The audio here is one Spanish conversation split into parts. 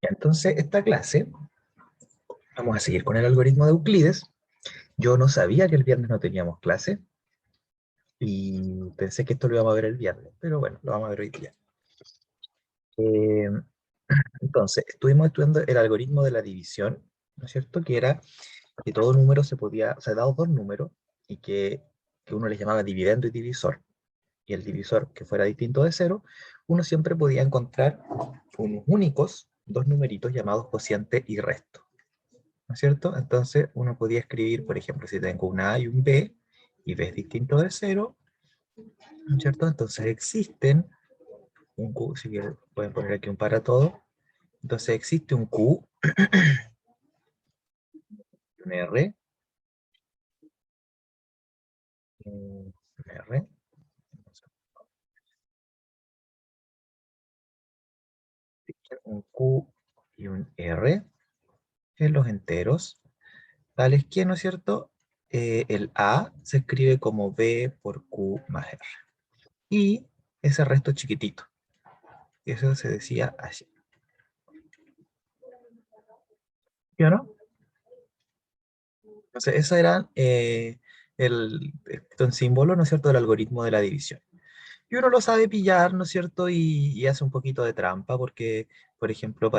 Entonces, esta clase, vamos a seguir con el algoritmo de Euclides. Yo no sabía que el viernes no teníamos clase y pensé que esto lo íbamos a ver el viernes, pero bueno, lo vamos a ver hoy día. Eh, entonces, estuvimos estudiando el algoritmo de la división, ¿no es cierto? Que era que todo número se podía, o sea, dados dos números, y que uno les llamaba dividendo y divisor, y el divisor que fuera distinto de cero, uno siempre podía encontrar unos únicos, dos numeritos llamados cociente y resto, ¿no es cierto? Entonces uno podía escribir, por ejemplo, si tengo una A y un B, y B es distinto de cero, ¿no es cierto? Entonces existen un Q, si quieren pueden poner aquí un para todo, entonces existe un Q, un R, un R, un Q y un R en los enteros, tales que, ¿no es cierto? El A se escribe como B por Q más R. Y ese resto chiquitito. Eso se decía así. ¿Sí o no? Entonces, ese era el símbolo, ¿no es cierto?, del algoritmo de la división. Y uno lo sabe pillar, ¿no es cierto? Y hace un poquito de trampa, porque, por ejemplo,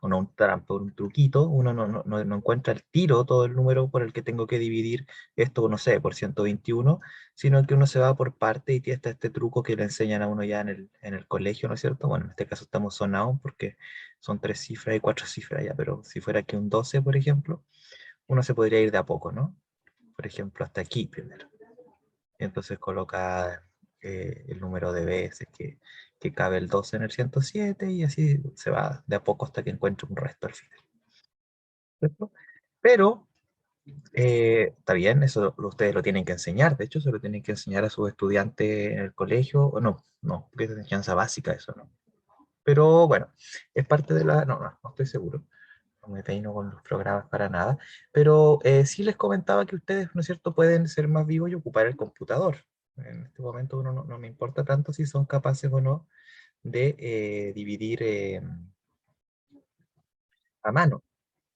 o no un trampa, un truquito, uno no encuentra el tiro todo el número por el que tengo que dividir esto, no sé, por 121, sino que uno se va por parte y tiene este truco que le enseñan a uno ya en el colegio, ¿no es cierto? Bueno, en este caso estamos sonados porque son tres cifras y cuatro cifras ya, pero si fuera aquí un 12, por ejemplo, uno se podría ir de a poco, ¿no? Por ejemplo, hasta aquí primero. Entonces coloca el número de veces que cabe el 12 en el 107 y así se va de a poco hasta que encuentre un resto al final. ¿Cierto? Pero está bien, eso ustedes lo tienen que enseñar, de hecho se lo tienen que enseñar a sus estudiantes en el colegio, o no, porque es enseñanza básica eso, ¿no? Pero bueno, es parte de la, no estoy seguro, no me peino con los programas para nada, pero sí les comentaba que ustedes, ¿no es cierto?, pueden ser más vivos y ocupar el computador. En este momento uno no me importa tanto si son capaces o no de dividir a mano,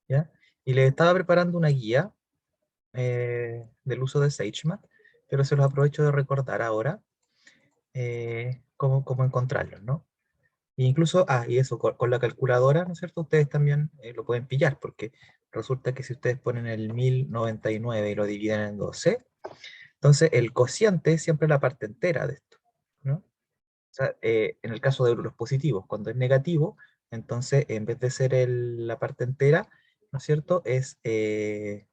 ¿ya? Y les estaba preparando una guía del uso de SageMath, pero se los aprovecho de recordar ahora cómo encontrarlos, ¿no? E incluso, y eso, con la calculadora, ¿no es cierto? Ustedes también lo pueden pillar, porque resulta que si ustedes ponen el 1099 y lo dividen en 12, entonces el cociente es siempre la parte entera de esto, ¿no? O sea, en el caso de los positivos, cuando es negativo, entonces en vez de ser la parte entera, ¿no es cierto? Es el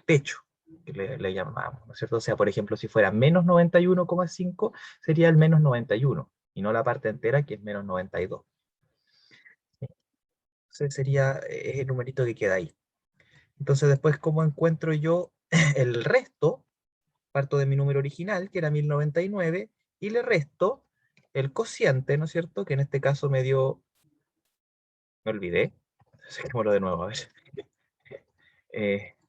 techo, que le llamamos, ¿no es cierto? O sea, por ejemplo, si fuera menos 91,5, sería el menos 91, y no la parte entera, que es menos 92. Entonces sería el numerito que queda ahí. Entonces después, ¿cómo encuentro yo el resto? Parto de mi número original, que era 1099, y le resto el cociente, ¿no es cierto? Que en este caso me olvidé, saquémoslo de nuevo, a ver.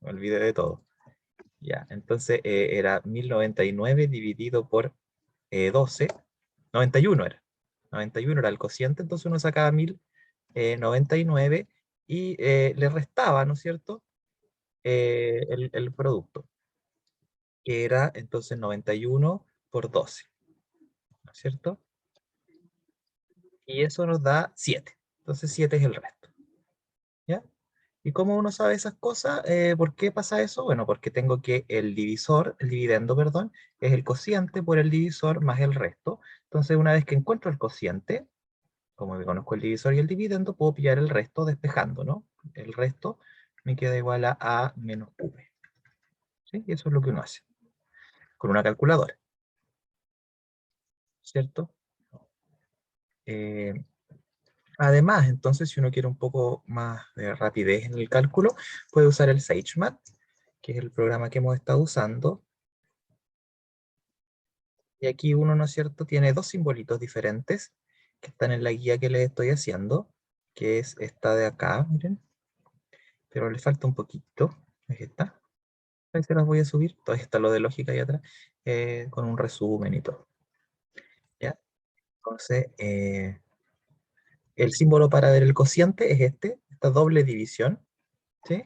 Me olvidé de todo. Ya, entonces era 1099 dividido por 12, 91 era. 91 era el cociente, entonces uno sacaba 1099 y le restaba, ¿no es cierto? El producto, que era entonces 91 por 12, ¿no es cierto? Y eso nos da 7. Entonces 7 es el resto, ¿ya? ¿Y cómo uno sabe esas cosas? ¿Por qué pasa eso? Bueno, porque tengo que el dividendo, perdón, es el cociente por el divisor más el resto. Entonces, una vez que encuentro el cociente, como que conozco el divisor y el dividendo, puedo pillar el resto despejando, ¿no? El resto me queda igual a A menos V. ¿Sí? Y eso es lo que uno hace con una calculadora, ¿cierto? Eh, Además, entonces, si uno quiere un poco más de rapidez en el cálculo, puede usar el SageMath, que es el programa que hemos estado usando. Y aquí uno, ¿no es cierto?, tiene dos simbolitos diferentes que están en la guía que les estoy haciendo, que es esta de acá, miren, pero le falta un poquito. Ahí está. Ahí se las voy a subir. Todavía está lo de lógica ahí atrás, con un resumen y todo. ¿Ya? Entonces, el símbolo para ver el cociente es esta doble división, ¿sí?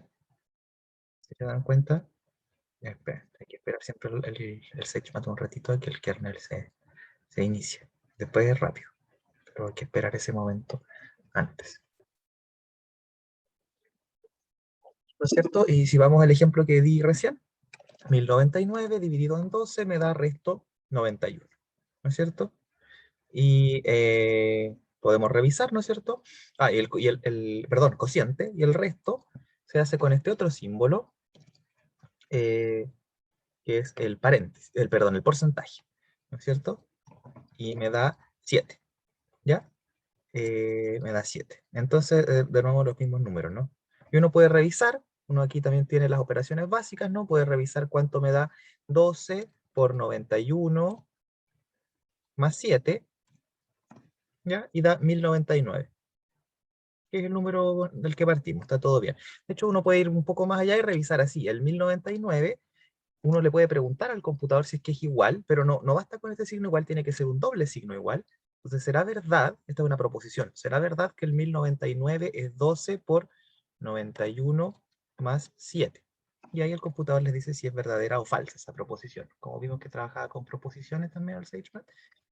¿Se dan cuenta? Espera, hay que esperar siempre el SageMath un ratito a que el kernel se inicie. Después es rápido, pero hay que esperar ese momento antes. ¿No es cierto? Y si vamos al ejemplo que di recién, 1099 dividido en 12 me da resto 91, ¿no es cierto? Y podemos revisar, ¿no es cierto? Ah, perdón, cociente, y el resto se hace con este otro símbolo, eh, que es el paréntesis, perdón, el porcentaje, ¿no es cierto? Y me da 7, ¿ya? Me da 7. Entonces, de nuevo los mismos números, ¿no? Y uno puede revisar, uno aquí también tiene las operaciones básicas, ¿no? Puede revisar cuánto me da 12 por 91 más 7, ¿ya? Y da 1099, que es el número del que partimos, está todo bien. De hecho, uno puede ir un poco más allá y revisar así, el 1099, uno le puede preguntar al computador si es que es igual, pero no basta con este signo igual, tiene que ser un doble signo igual. Entonces, ¿será verdad? Esta es una proposición. ¿Será verdad que el 1099 es 12 por 91 más 7? Y ahí el computador les dice si es verdadera o falsa esa proposición. Como vimos que trabajaba con proposiciones también el SageMath,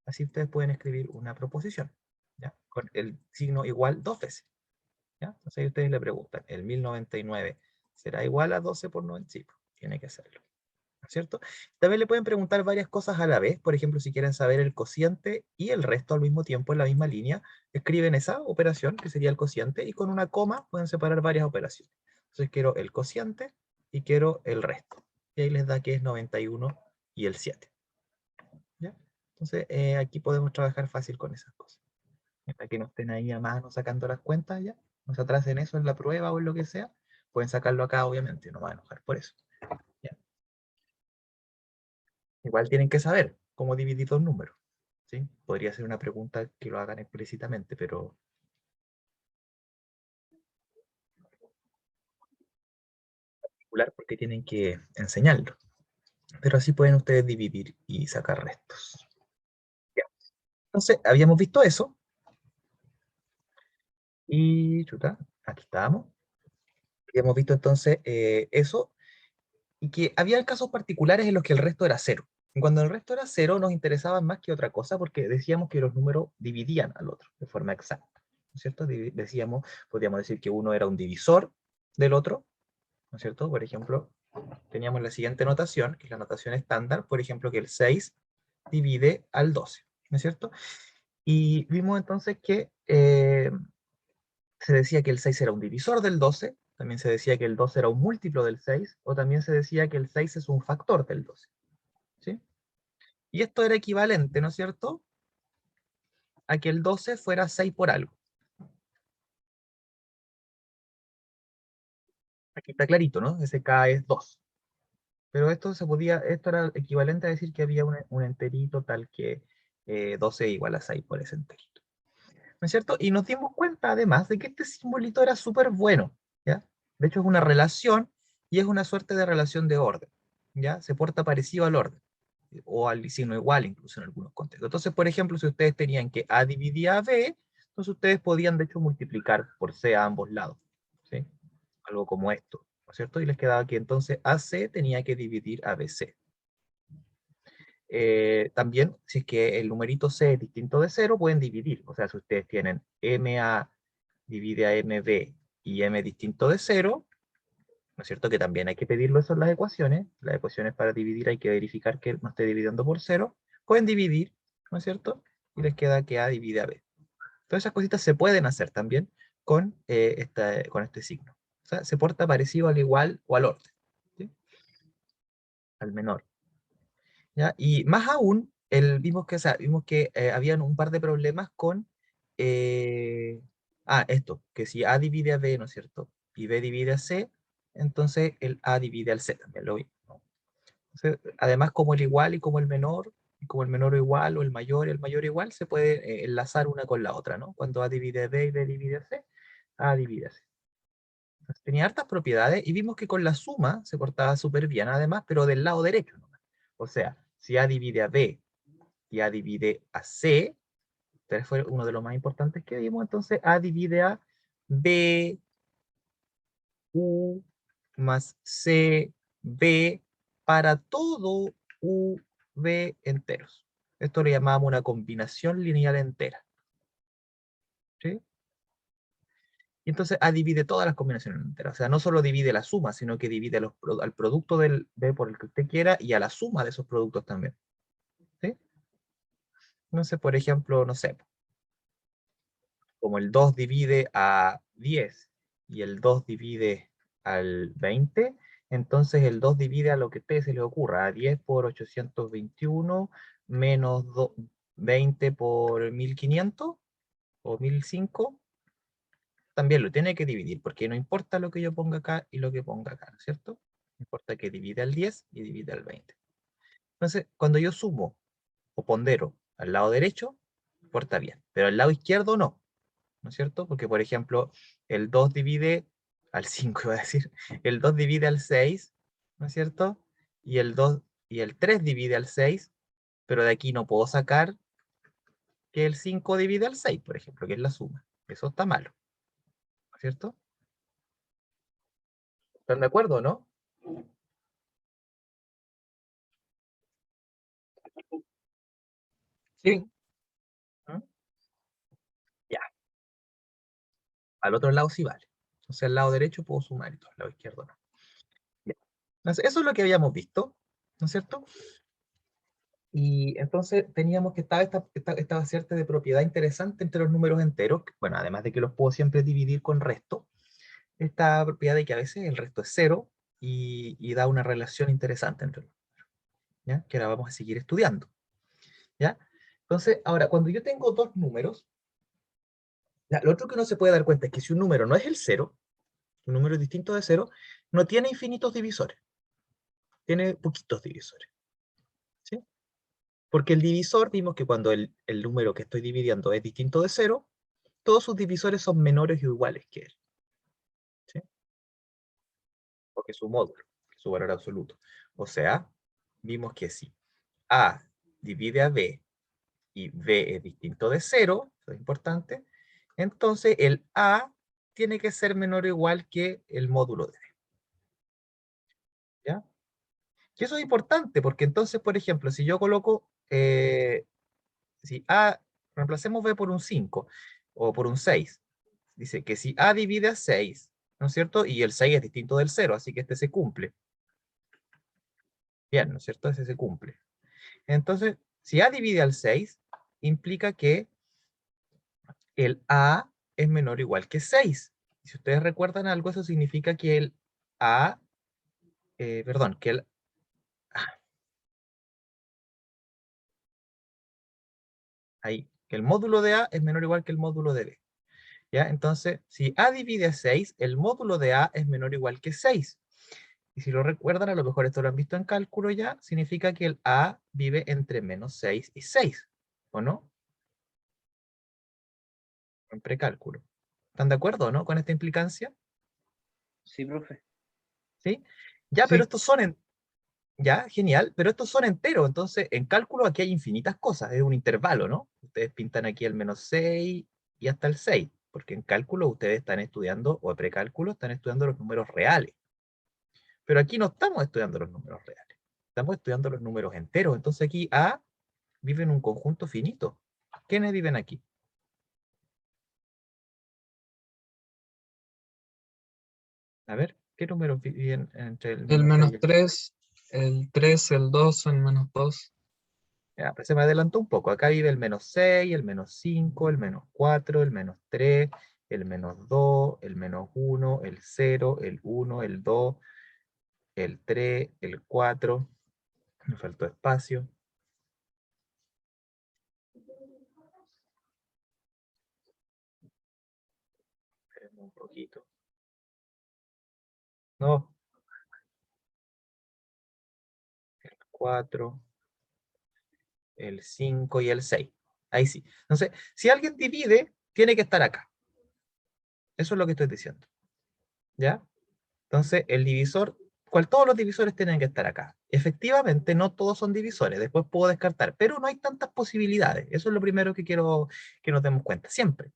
así ustedes pueden escribir una proposición, ¿ya? Con el signo igual dos veces, ¿ya? Entonces ahí ustedes le preguntan, ¿el 1099 será igual a 12 por 90? Sí, pues, tiene que serlo, ¿no es cierto? También le pueden preguntar varias cosas a la vez. Por ejemplo, si quieren saber el cociente y el resto al mismo tiempo en la misma línea, escriben esa operación, que sería el cociente, y con una coma pueden separar varias operaciones. Entonces quiero el cociente y quiero el resto. Y ahí les da que es 91 y el 7, ¿ya? Entonces aquí podemos trabajar fácil con esas cosas. Para que no estén ahí a mano sacando las cuentas ya. No se atrasen eso en la prueba o en lo que sea. Pueden sacarlo acá, obviamente, no van a enojar por eso. ¿Ya? Igual tienen que saber cómo dividir dos números, ¿sí? Podría ser una pregunta que lo hagan explícitamente, pero particular porque tienen que enseñarlo. Pero así pueden ustedes dividir y sacar restos. Ya. Entonces, habíamos visto eso. Y, chuta, aquí estábamos. Habíamos visto entonces eso. Y que había casos particulares en los que el resto era cero. Y cuando el resto era cero, nos interesaba más que otra cosa porque decíamos que los números dividían al otro de forma exacta, ¿no es cierto? Decíamos, podríamos decir que uno era un divisor del otro, ¿no es cierto? Por ejemplo, teníamos la siguiente notación, que es la notación estándar, por ejemplo, que el 6 divide al 12, ¿no es cierto? Y vimos entonces que se decía que el 6 era un divisor del 12, también se decía que el 12 era un múltiplo del 6, o también se decía que el 6 es un factor del 12, ¿sí? Y esto era equivalente, ¿no es cierto?, a que el 12 fuera 6 por algo. Aquí está clarito, ¿no? Ese K es 2. Pero esto era equivalente a decir que había un enterito tal que 12 igual a 6 por ese enterito. ¿No es cierto? Y nos dimos cuenta además de que este simbolito era súper bueno, ¿ya? De hecho es una relación y es una suerte de relación de orden, ¿ya? Se porta parecido al orden, o al signo igual incluso en algunos contextos. Entonces, por ejemplo, si ustedes tenían que A dividía a B, entonces ustedes podían de hecho multiplicar por C a ambos lados, ¿sí? Algo como esto, ¿no es cierto? Y les quedaba que entonces AC tenía que dividir a BC. También, si es que el numerito C es distinto de 0, pueden dividir. O sea, si ustedes tienen MA divide a MB y M distinto de 0, ¿no es cierto? Que también hay que pedirlo eso en las ecuaciones. Las ecuaciones para dividir hay que verificar que no esté dividiendo por 0. Pueden dividir, ¿no es cierto? Y les queda que A divide a B. Todas esas cositas se pueden hacer también con este signo. O sea, se porta parecido al igual o al orden, ¿sí? Al menor. ¿Ya? Y más aún, vimos que habían un par de problemas con, esto, que si A divide a B, ¿no es cierto? Y B divide a C, entonces el A divide al C, también lo vimos, ¿no? Entonces, además, como el igual y como el menor, y como el menor o igual, o el mayor y el mayor igual, se puede enlazar una con la otra, ¿no? Cuando A divide a B y B divide a C, A divide a C. Entonces, tenía hartas propiedades y vimos que con la suma se portaba súper bien, además, pero del lado derecho, ¿no? O sea, si A divide a B y A divide a C, Este fue uno de los más importantes que vimos. Entonces, A divide a B, U más C, B, para todo U, B enteros. Esto le llamamos una combinación lineal entera. ¿Sí? Y entonces A divide todas las combinaciones enteras. O sea, no solo divide la suma, sino que divide al producto del B por el que usted quiera y a la suma de esos productos también. ¿Sí? Entonces, por ejemplo, no sé, como el 2 divide a 10 y el 2 divide al 20, entonces el 2 divide a lo que a ustedes se les ocurra, a 10 por 821 menos 20 por 1500 o 1005, también lo tiene que dividir, porque no importa lo que yo ponga acá y lo que ponga acá, ¿no es cierto? Importa que divide al 10 y divide al 20. Entonces, cuando yo sumo o pondero al lado derecho, importa bien, pero al lado izquierdo no. ¿No es cierto? Porque, por ejemplo, el 2 divide al 5, iba a decir, el 2 divide al 6, ¿no es cierto? Y el 2 y el 3 divide al 6, pero de aquí no puedo sacar que el 5 divide al 6, por ejemplo, que es la suma. Eso está malo, ¿no es cierto? ¿Están de acuerdo, no? Sí, ¿Mm? Ya, al otro lado sí vale. O sea, al lado derecho puedo sumar y todo, al lado izquierdo no. Ya. Entonces, eso es lo que habíamos visto, ¿no es cierto? Y entonces teníamos que estar esta suerte de propiedad interesante entre los números enteros, bueno, además de que los puedo siempre dividir con resto, esta propiedad de que a veces el resto es cero y da una relación interesante entre los, ¿ya? Que ahora vamos a seguir estudiando, ¿ya? Entonces, ahora, cuando yo tengo dos números, ya, lo otro que uno se puede dar cuenta es que si un número no es el cero, un número es distinto de cero, no tiene infinitos divisores, tiene poquitos divisores, ¿sí? Porque el divisor, vimos que cuando el número que estoy dividiendo es distinto de cero, todos sus divisores son menores o iguales que él, ¿sí? O que su módulo, que su valor absoluto. O sea, vimos que si A divide a B y B es distinto de cero, eso es importante, entonces el A tiene que ser menor o igual que el módulo de B, ¿ya? Y eso es importante porque entonces, por ejemplo, si yo coloco, si A, reemplacemos B por un 5 o por un 6, dice que si A divide a 6, ¿no es cierto? Y el 6 es distinto del cero, así que este se cumple. Bien, ¿no es cierto? Ese se cumple. Entonces, si A divide al 6, implica que el A es menor o igual que 6. Y si ustedes recuerdan algo, eso significa que el A, perdón, que el, ahí, que el módulo de A es menor o igual que el módulo de B. ¿Ya? Entonces, si A divide a 6, el módulo de A es menor o igual que 6. Y si lo recuerdan, a lo mejor esto lo han visto en cálculo ya, significa que el A vive entre menos 6 y 6, ¿o no? En precálculo. ¿Están de acuerdo, no? Con esta implicancia, sí, profe. ¿sí? Ya, pero Sí, estos son ya, genial, pero estos son enteros, entonces en cálculo aquí hay infinitas cosas, es un intervalo, ¿no? Ustedes pintan aquí el menos 6 y hasta el 6, porque en cálculo ustedes están estudiando, o precálculo, están estudiando los números reales. Pero aquí no estamos estudiando los números reales, estamos estudiando los números enteros, entonces aquí A vive en un conjunto finito. ¿Quiénes viven aquí? A ver, ¿qué números viven entre el el menos 6 y menos el 6? 3, el 3, el 2, el menos 2. Ya, pues se me adelantó un poco. Acá vive el menos 6, el menos 5, el menos 4, el menos 3, el menos 2, el menos 1, el 0, el 1, el 2, el 3, el 4. Me faltó espacio. Espérenme un poquito. No, el 4, el 5 y el 6. Ahí sí. Entonces, si alguien divide, tiene que estar acá. Eso es lo que estoy diciendo. ¿Ya? Entonces, el divisor, todos los divisores tienen que estar acá. efectivamente no todos son divisores, después puedo descartar, pero no hay tantas posibilidades. Eso es lo primero que quiero que nos demos cuenta. Siempre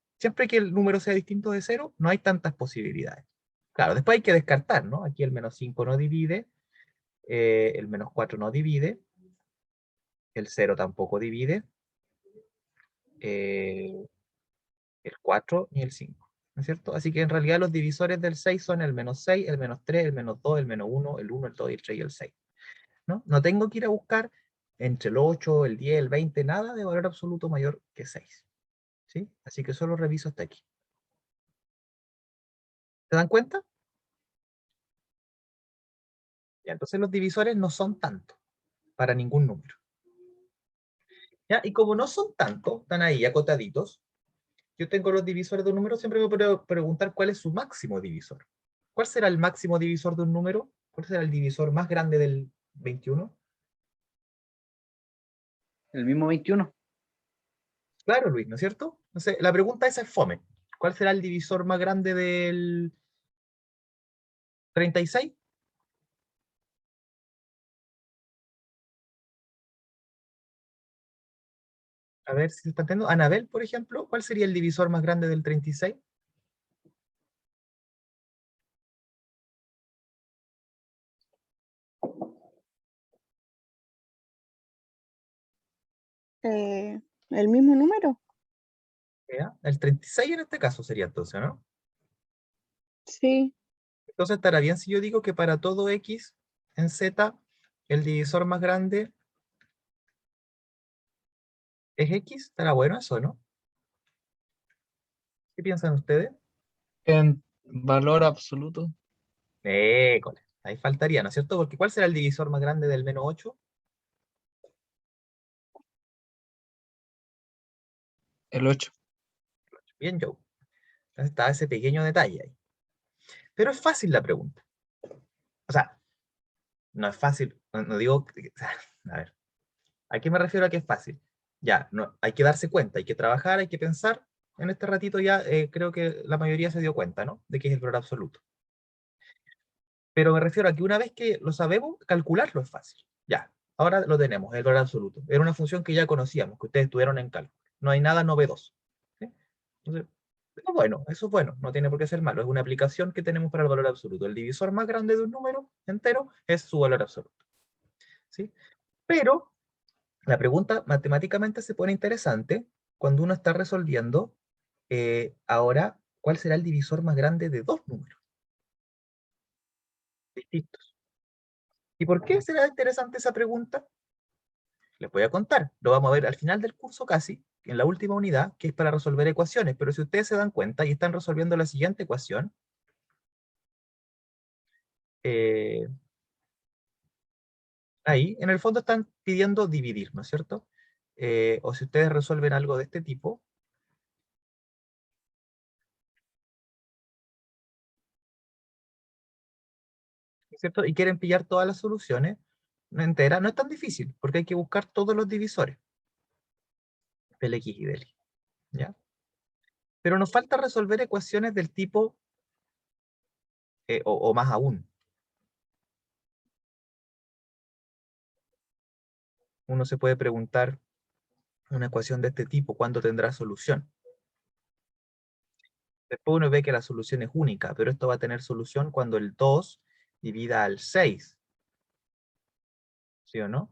que el número sea distinto de 0, no hay tantas posibilidades. Claro, después hay que descartar, ¿no? Aquí el menos 5 no divide, el menos 4 no divide, el 0 tampoco divide, eh, el 4 ni el 5, ¿no es cierto? Así que en realidad los divisores del 6 son el menos 6, el menos 3, el menos 2, el menos 1, el 1, el 2, el 3 y el 6, ¿no? No tengo que ir a buscar entre el 8, el 10, el 20, nada de valor absoluto mayor que 6, ¿sí? Así que solo reviso hasta aquí. ¿Se dan cuenta? Ya, entonces los divisores no son tanto para ningún número. ¿Ya? Y como no son tanto, están ahí acotaditos, yo tengo los divisores de un número, siempre me puedo preguntar cuál es su máximo divisor. ¿Cuál será el máximo divisor de un número? ¿Cuál será el divisor más grande del 21? El mismo 21. Claro, Luis, ¿no es cierto? Entonces, la pregunta esa es fome. ¿Cuál será el divisor más grande del 36? A ver si se está entendiendo. Anabel, por ejemplo, ¿cuál sería el divisor más grande del 36? ¿El mismo número? ¿Ya? El 36 en este caso sería entonces, ¿no? Sí. Entonces estará bien si yo digo que para todo x en z, el divisor más grande es x. ¿Estará bueno eso, no? ¿Qué piensan ustedes? En valor absoluto, École, ahí faltaría, ¿no es cierto? Porque ¿cuál será el divisor más grande del menos 8? el 8. Bien, Joe. Entonces está ese pequeño detalle ahí. Pero es fácil la pregunta. O sea, no es fácil, no digo, a ver, ¿a qué me refiero a que es fácil? Ya, no, hay que darse cuenta, hay que trabajar, hay que pensar. En este ratito ya creo que la mayoría se dio cuenta, ¿no? De que es el valor absoluto. Pero me refiero a que una vez que lo sabemos, calcularlo es fácil. Ya, ahora lo tenemos, el valor absoluto. Era una función que ya conocíamos, que ustedes tuvieron en cálculo. No hay nada novedoso. ¿Sí? Entonces, eso es bueno, no tiene por qué ser malo. Es una aplicación que tenemos para el valor absoluto. El divisor más grande de un número entero es su valor absoluto. ¿Sí? Pero la pregunta matemáticamente se pone interesante cuando uno está resolviendo ahora cuál será el divisor más grande de dos números distintos. ¿Y por qué será interesante esa pregunta? Les voy a contar. Lo vamos a ver al final del curso casi, en la última unidad, que es para resolver ecuaciones. Pero si ustedes se dan cuenta y están resolviendo la siguiente ecuación, eh, ahí en el fondo están pidiendo dividir, ¿no es cierto? O si ustedes resuelven algo de este tipo, ¿no es cierto? Y quieren pillar todas las soluciones enteras, no es tan difícil, porque hay que buscar todos los divisores del x y del y, ¿ya? Pero nos falta resolver ecuaciones del tipo, o más aún, uno se puede preguntar una ecuación de este tipo, ¿cuándo tendrá solución? Después uno ve que la solución es única, pero esto va a tener solución cuando el 2 divida al 6, ¿sí o no?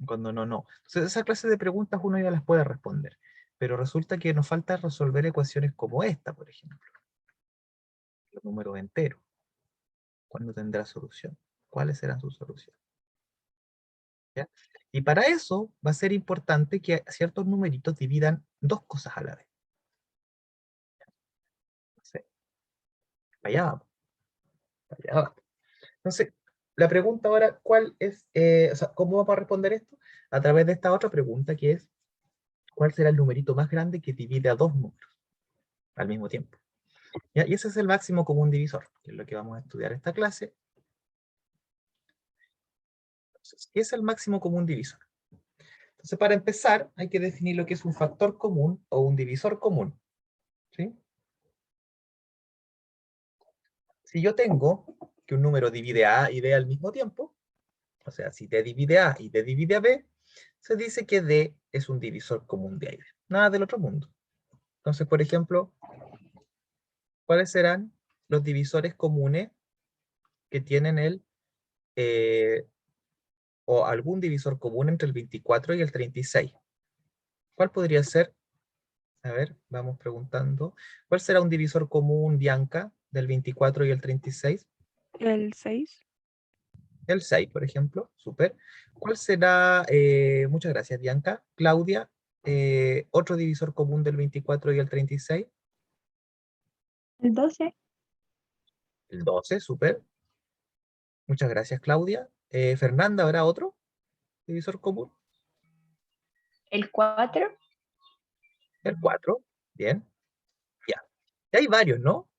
Cuando no, no. Entonces, esa clase de preguntas uno ya las puede responder, pero resulta que nos falta resolver ecuaciones como esta, por ejemplo, los números enteros. ¿Cuándo tendrá solución? ¿Cuáles serán sus soluciones? ¿Ya? Y para eso va a ser importante que ciertos numeritos dividan dos cosas a la vez. ¿Sí? Allá vamos, allá vamos. Entonces, la pregunta ahora, ¿cuál es, o sea, cómo vamos a responder esto? A través de esta otra pregunta que es, ¿cuál será el numerito más grande que divide a dos números al mismo tiempo? ¿Ya? Y ese es el máximo común divisor, que es lo que vamos a estudiar esta clase. Entonces, ¿qué es el máximo común divisor? Entonces, para empezar, hay que definir lo que es un factor común o un divisor común. ¿Sí? Si yo tengo que un número divide a y b al mismo tiempo, O sea, si D divide A y D divide a B, se dice que D es un divisor común de A y B. Nada del otro mundo. Entonces, por ejemplo, ¿cuáles serán los divisores comunes que tienen o algún divisor común entre el 24 y el 36? ¿Cuál podría ser? A ver, vamos preguntando. ¿Cuál será un divisor común, Bianca, del 24 y el 36? El 6. El 6, por ejemplo. Súper. ¿Cuál será, muchas gracias, Bianca, Claudia, otro divisor común del 24 y el 36? El 12. El 12, súper. Muchas gracias, Claudia. Fernanda, ¿habrá otro divisor común? El 4. El 4. Bien. Ya. Y hay varios, ¿no?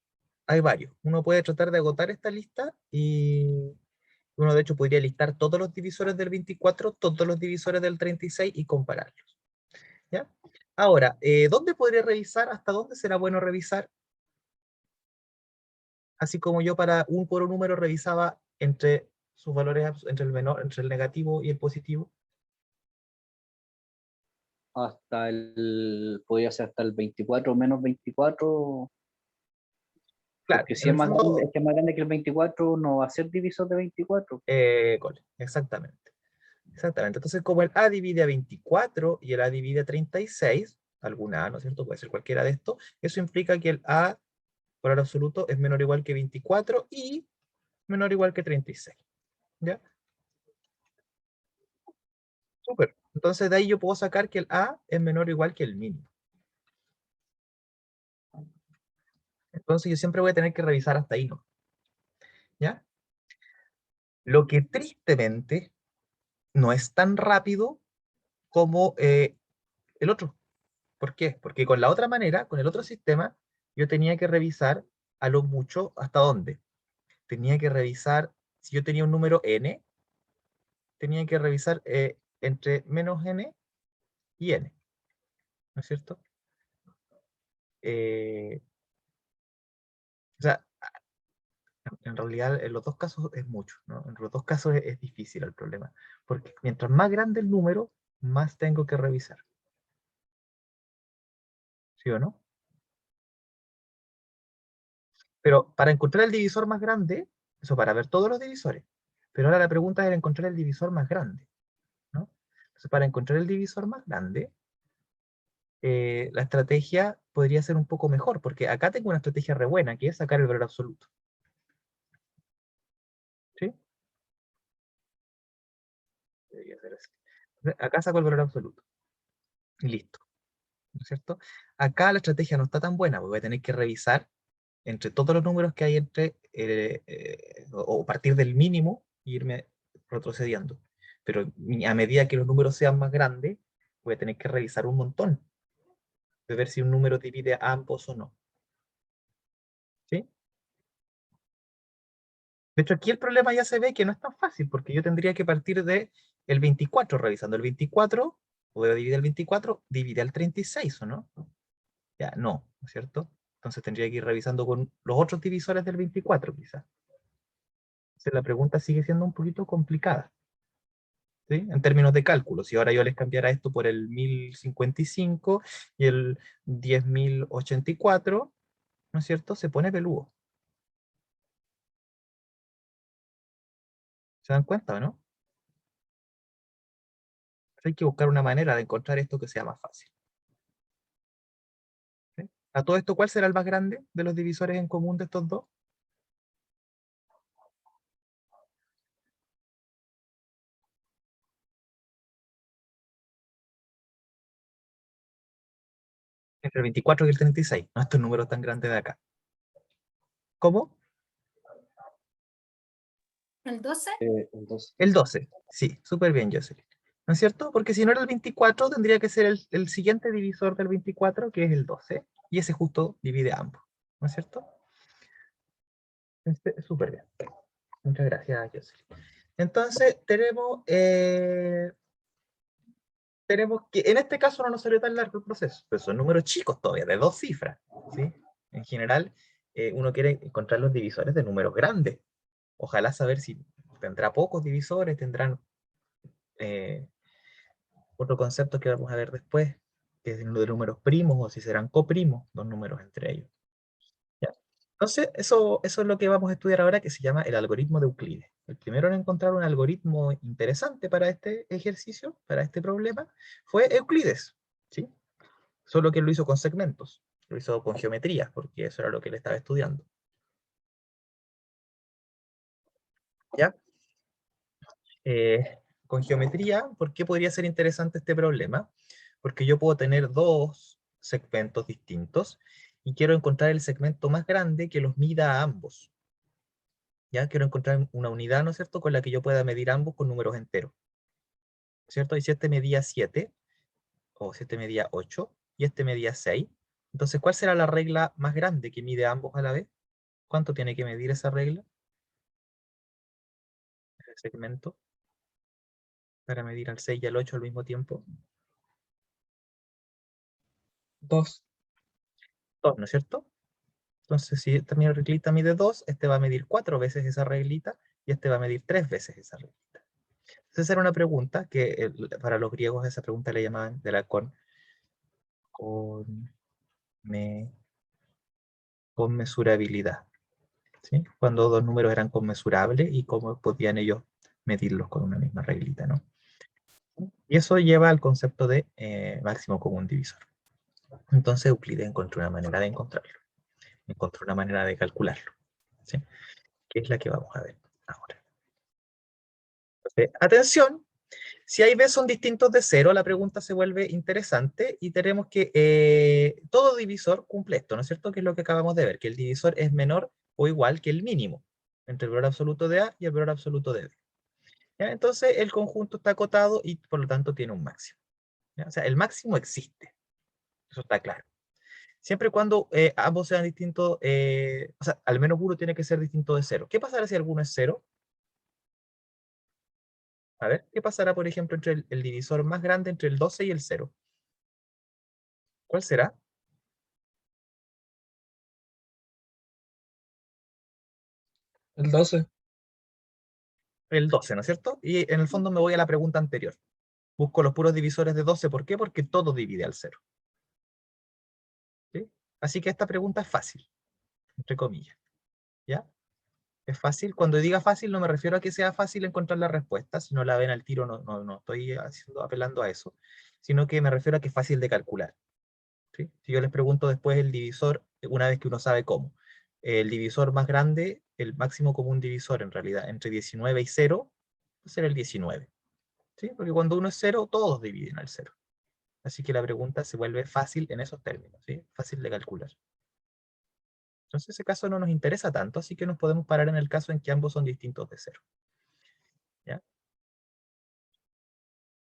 Hay varios. Uno puede tratar de agotar esta lista y uno de hecho podría listar todos los divisores del 24, todos los divisores del 36 y compararlos. ¿Ya? Ahora, ¿dónde podría revisar? ¿Hasta dónde será bueno revisar? Así como yo para un puro número revisaba entre sus valores, entre el menor, entre el negativo y el positivo. Podría ser hasta el 24 menos 24, Claro, porque si en es el más fondo, grande, es más grande que el 24, no va a ser divisor de 24. exactamente. Exactamente. Entonces, como el A divide a 24 y el A divide a 36, alguna A, ¿no es cierto? Puede ser cualquiera de estos, eso implica que el A, por el absoluto, es menor o igual que 24 y menor o igual que 36. ¿Ya? Súper. Entonces, de ahí yo puedo sacar que el A es menor o igual que el mínimo. Entonces, yo siempre voy a tener que revisar hasta ahí, ¿no? ¿Ya? Lo que tristemente no es tan rápido como el otro. ¿Por qué? Porque con la otra manera, con el otro sistema, yo tenía que revisar a lo mucho hasta dónde. Tenía que revisar, si yo tenía un número n, tenía que revisar entre menos n y n. ¿No es cierto? O sea, en realidad en los dos casos es mucho, ¿no? En los dos casos es difícil el problema. Porque mientras más grande el número, más tengo que revisar. ¿Sí o no? Pero para encontrar el divisor más grande, eso para ver todos los divisores. Pero ahora la pregunta es encontrar el divisor más grande, ¿no? Entonces, para encontrar el divisor más grande, la estrategia podría ser un poco mejor, porque acá tengo una estrategia re buena, que es sacar el valor absoluto. ¿Sí? Debería ser así. Entonces, acá saco el valor absoluto. Y listo. ¿No es cierto? Acá la estrategia no está tan buena, porque voy a tener que revisar entre todos los números que hay entre, o partir del mínimo, e irme retrocediendo. Pero a medida que los números sean más grandes, voy a tener que revisar un montón, de ver si un número divide a ambos o no. ¿Sí? De hecho, aquí el problema ya se ve que no es tan fácil, porque yo tendría que partir de el 24, revisando el 24, puedo dividir el 24, divide al 36, ¿o no? Ya, no, ¿no es cierto? Entonces tendría que ir revisando con los otros divisores del 24, quizás. Entonces la pregunta sigue siendo un poquito complicada, ¿sí? En términos de cálculo. Si ahora yo les cambiara esto por el 1055 y el 10.084, ¿no es cierto? Se pone peludo. ¿Se dan cuenta o no? Hay que buscar una manera de encontrar esto que sea más fácil. ¿Sí? A todo esto, ¿cuál será el más grande de los divisores en común de estos dos? Entre el 24 y el 36, no estos números tan grandes de acá. ¿Cómo? El 12. Entonces, El 12. Sí, súper bien, Jocelyn. ¿No es cierto? Porque si no era el 24, tendría que ser el siguiente divisor del 24, que es el 12, y ese justo divide ambos. ¿No es cierto? Súper bien. Muchas gracias, Jocelyn. Entonces, tenemos que, en este caso no nos salió tan largo el proceso, pero son números chicos todavía, de 2 cifras, ¿sí? En general, uno quiere encontrar los divisores de números grandes. Ojalá saber si tendrá pocos divisores, tendrán otro concepto que vamos a ver después, que es lo de números primos, o si serán coprimos, dos números entre ellos. ¿Ya? Entonces, eso es lo que vamos a estudiar ahora, que se llama el algoritmo de Euclides. El primero en encontrar un algoritmo interesante para este ejercicio, para este problema, fue Euclides, ¿sí? Solo que él lo hizo con segmentos, lo hizo con geometría, porque eso era lo que él estaba estudiando. ¿Ya? Con geometría, ¿por qué podría ser interesante este problema? Porque yo puedo tener dos segmentos distintos y quiero encontrar el segmento más grande que los mida a ambos. ¿Ya? Quiero encontrar una unidad, ¿no es cierto?, con la que yo pueda medir ambos con números enteros. ¿Cierto? Y si este medía 7, o si este medía 8, y este medía 6, entonces, ¿cuál será la regla más grande que mide ambos a la vez? ¿Cuánto tiene que medir esa regla? El segmento, para medir al 6 y al 8 al mismo tiempo. 2. 2, ¿no es cierto? Entonces, si esta reglita mide 2, este va a medir 4 veces esa reglita, y este va a medir 3 veces esa reglita. Entonces, esa era una pregunta que para los griegos esa pregunta le llamaban de la conmensurabilidad. ¿Sí? Cuando dos números eran conmensurables y cómo podían ellos medirlos con una misma reglita, ¿no? Y eso lleva al concepto de máximo común divisor. Entonces Euclides encontró una manera de encontrarlo, encontró una manera de calcularlo, ¿sí? Que es la que vamos a ver ahora. Entonces, atención, si A y B son distintos de 0, la pregunta se vuelve interesante y tenemos que todo divisor cumple esto, ¿no es cierto? Que es lo que acabamos de ver, que el divisor es menor o igual que el mínimo entre el valor absoluto de A y el valor absoluto de B. ¿Ya? Entonces el conjunto está acotado y por lo tanto tiene un máximo. ¿Ya? O sea, el máximo existe, eso está claro. Siempre y cuando ambos sean distintos, o sea, al menos uno tiene que ser distinto de 0. ¿Qué pasará si alguno es 0? A ver, ¿qué pasará, por ejemplo, entre el divisor más grande entre el 12 y el 0? ¿Cuál será? El 12. El 12, ¿no es cierto? Y en el fondo me voy a la pregunta anterior. Busco los puros divisores de 12. ¿Por qué? Porque todo divide al 0. ¿Sí? Así que esta pregunta es fácil, entre comillas. ¿Ya? Es fácil. Cuando diga fácil no me refiero a que sea fácil encontrar la respuesta. Si no la ven al tiro no estoy apelando a eso. Sino que me refiero a que es fácil de calcular. ¿Sí? Si yo les pregunto después el divisor, una vez que uno sabe cómo, el divisor más grande, el máximo común divisor en realidad, entre 19 y 0, va a ser el 19. ¿Sí? Porque cuando uno es 0, todos dividen al 0. Así que la pregunta se vuelve fácil en esos términos, ¿sí? Fácil de calcular. Entonces ese caso no nos interesa tanto, así que nos podemos parar en el caso en que ambos son distintos de 0. ¿Ya?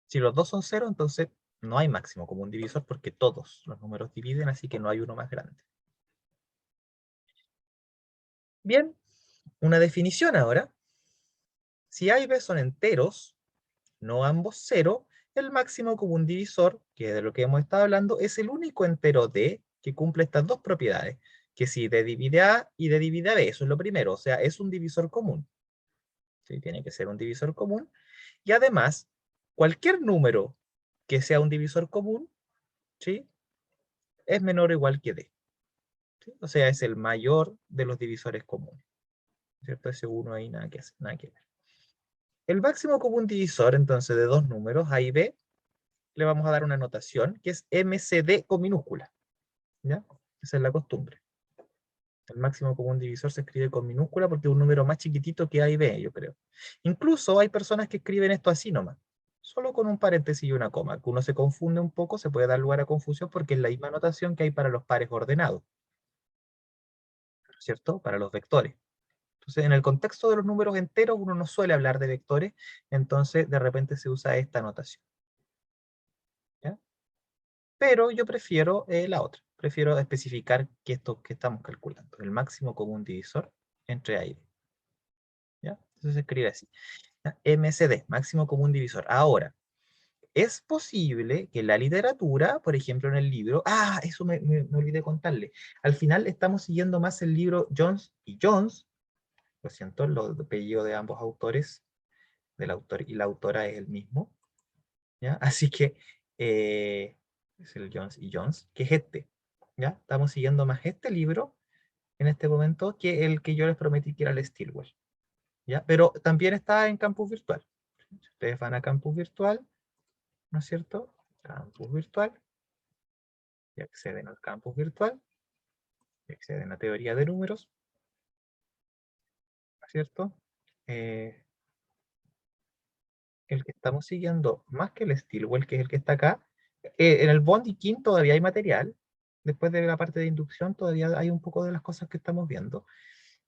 Si los dos son 0, entonces no hay máximo común divisor porque todos los números dividen, así que no hay uno más grande. Bien, una definición ahora. Si A y B son enteros, no ambos 0, el máximo común divisor, que es de lo que hemos estado hablando, es el único entero D que cumple estas dos propiedades, que si D divide A y D divide a B, eso es lo primero, o sea, es un divisor común. ¿Sí? Tiene que ser un divisor común. Y además, cualquier número que sea un divisor común, ¿sí? Es menor o igual que D. ¿Sí? O sea, es el mayor de los divisores comunes. ¿Cierto? Ese 1 ahí nada que hacer, nada que ver. El máximo común divisor, entonces, de dos números, A y B, le vamos a dar una notación que es MCD con minúscula. ¿Ya? Esa es la costumbre. El máximo común divisor se escribe con minúscula porque es un número más chiquitito que A y B, yo creo. Incluso hay personas que escriben esto así nomás, solo con un paréntesis y una coma, que uno se confunde un poco, se puede dar lugar a confusión porque es la misma notación que hay para los pares ordenados, ¿cierto? Para los vectores. Entonces, en el contexto de los números enteros, uno no suele hablar de vectores, entonces de repente se usa esta notación. ¿Ya? Pero yo prefiero la otra. Prefiero especificar que esto que estamos calculando, el máximo común divisor entre A y B. ¿Ya? Entonces se escribe así. ¿Ya? MCD, máximo común divisor. Ahora, es posible que en la literatura, por ejemplo en el libro, eso me olvidé contarle. Al final estamos siguiendo más el libro Jones y Jones Lo siento, el apellido de ambos autores, del autor y la autora es el mismo, ¿ya? Así que es el Jones y Jones, que es este, ¿ya? Estamos siguiendo más este libro en este momento que el que yo les prometí que era el Stilwell, ¿ya? Pero también está en campus virtual. Si ustedes van a campus virtual, ¿no es cierto? Campus virtual, y acceden al campus virtual, y acceden a teoría de números, ¿no es cierto? El que estamos siguiendo, más que el Stilwell, que es el que está acá, en el Bond y King todavía hay material. Después de la parte de inducción todavía hay un poco de las cosas que estamos viendo,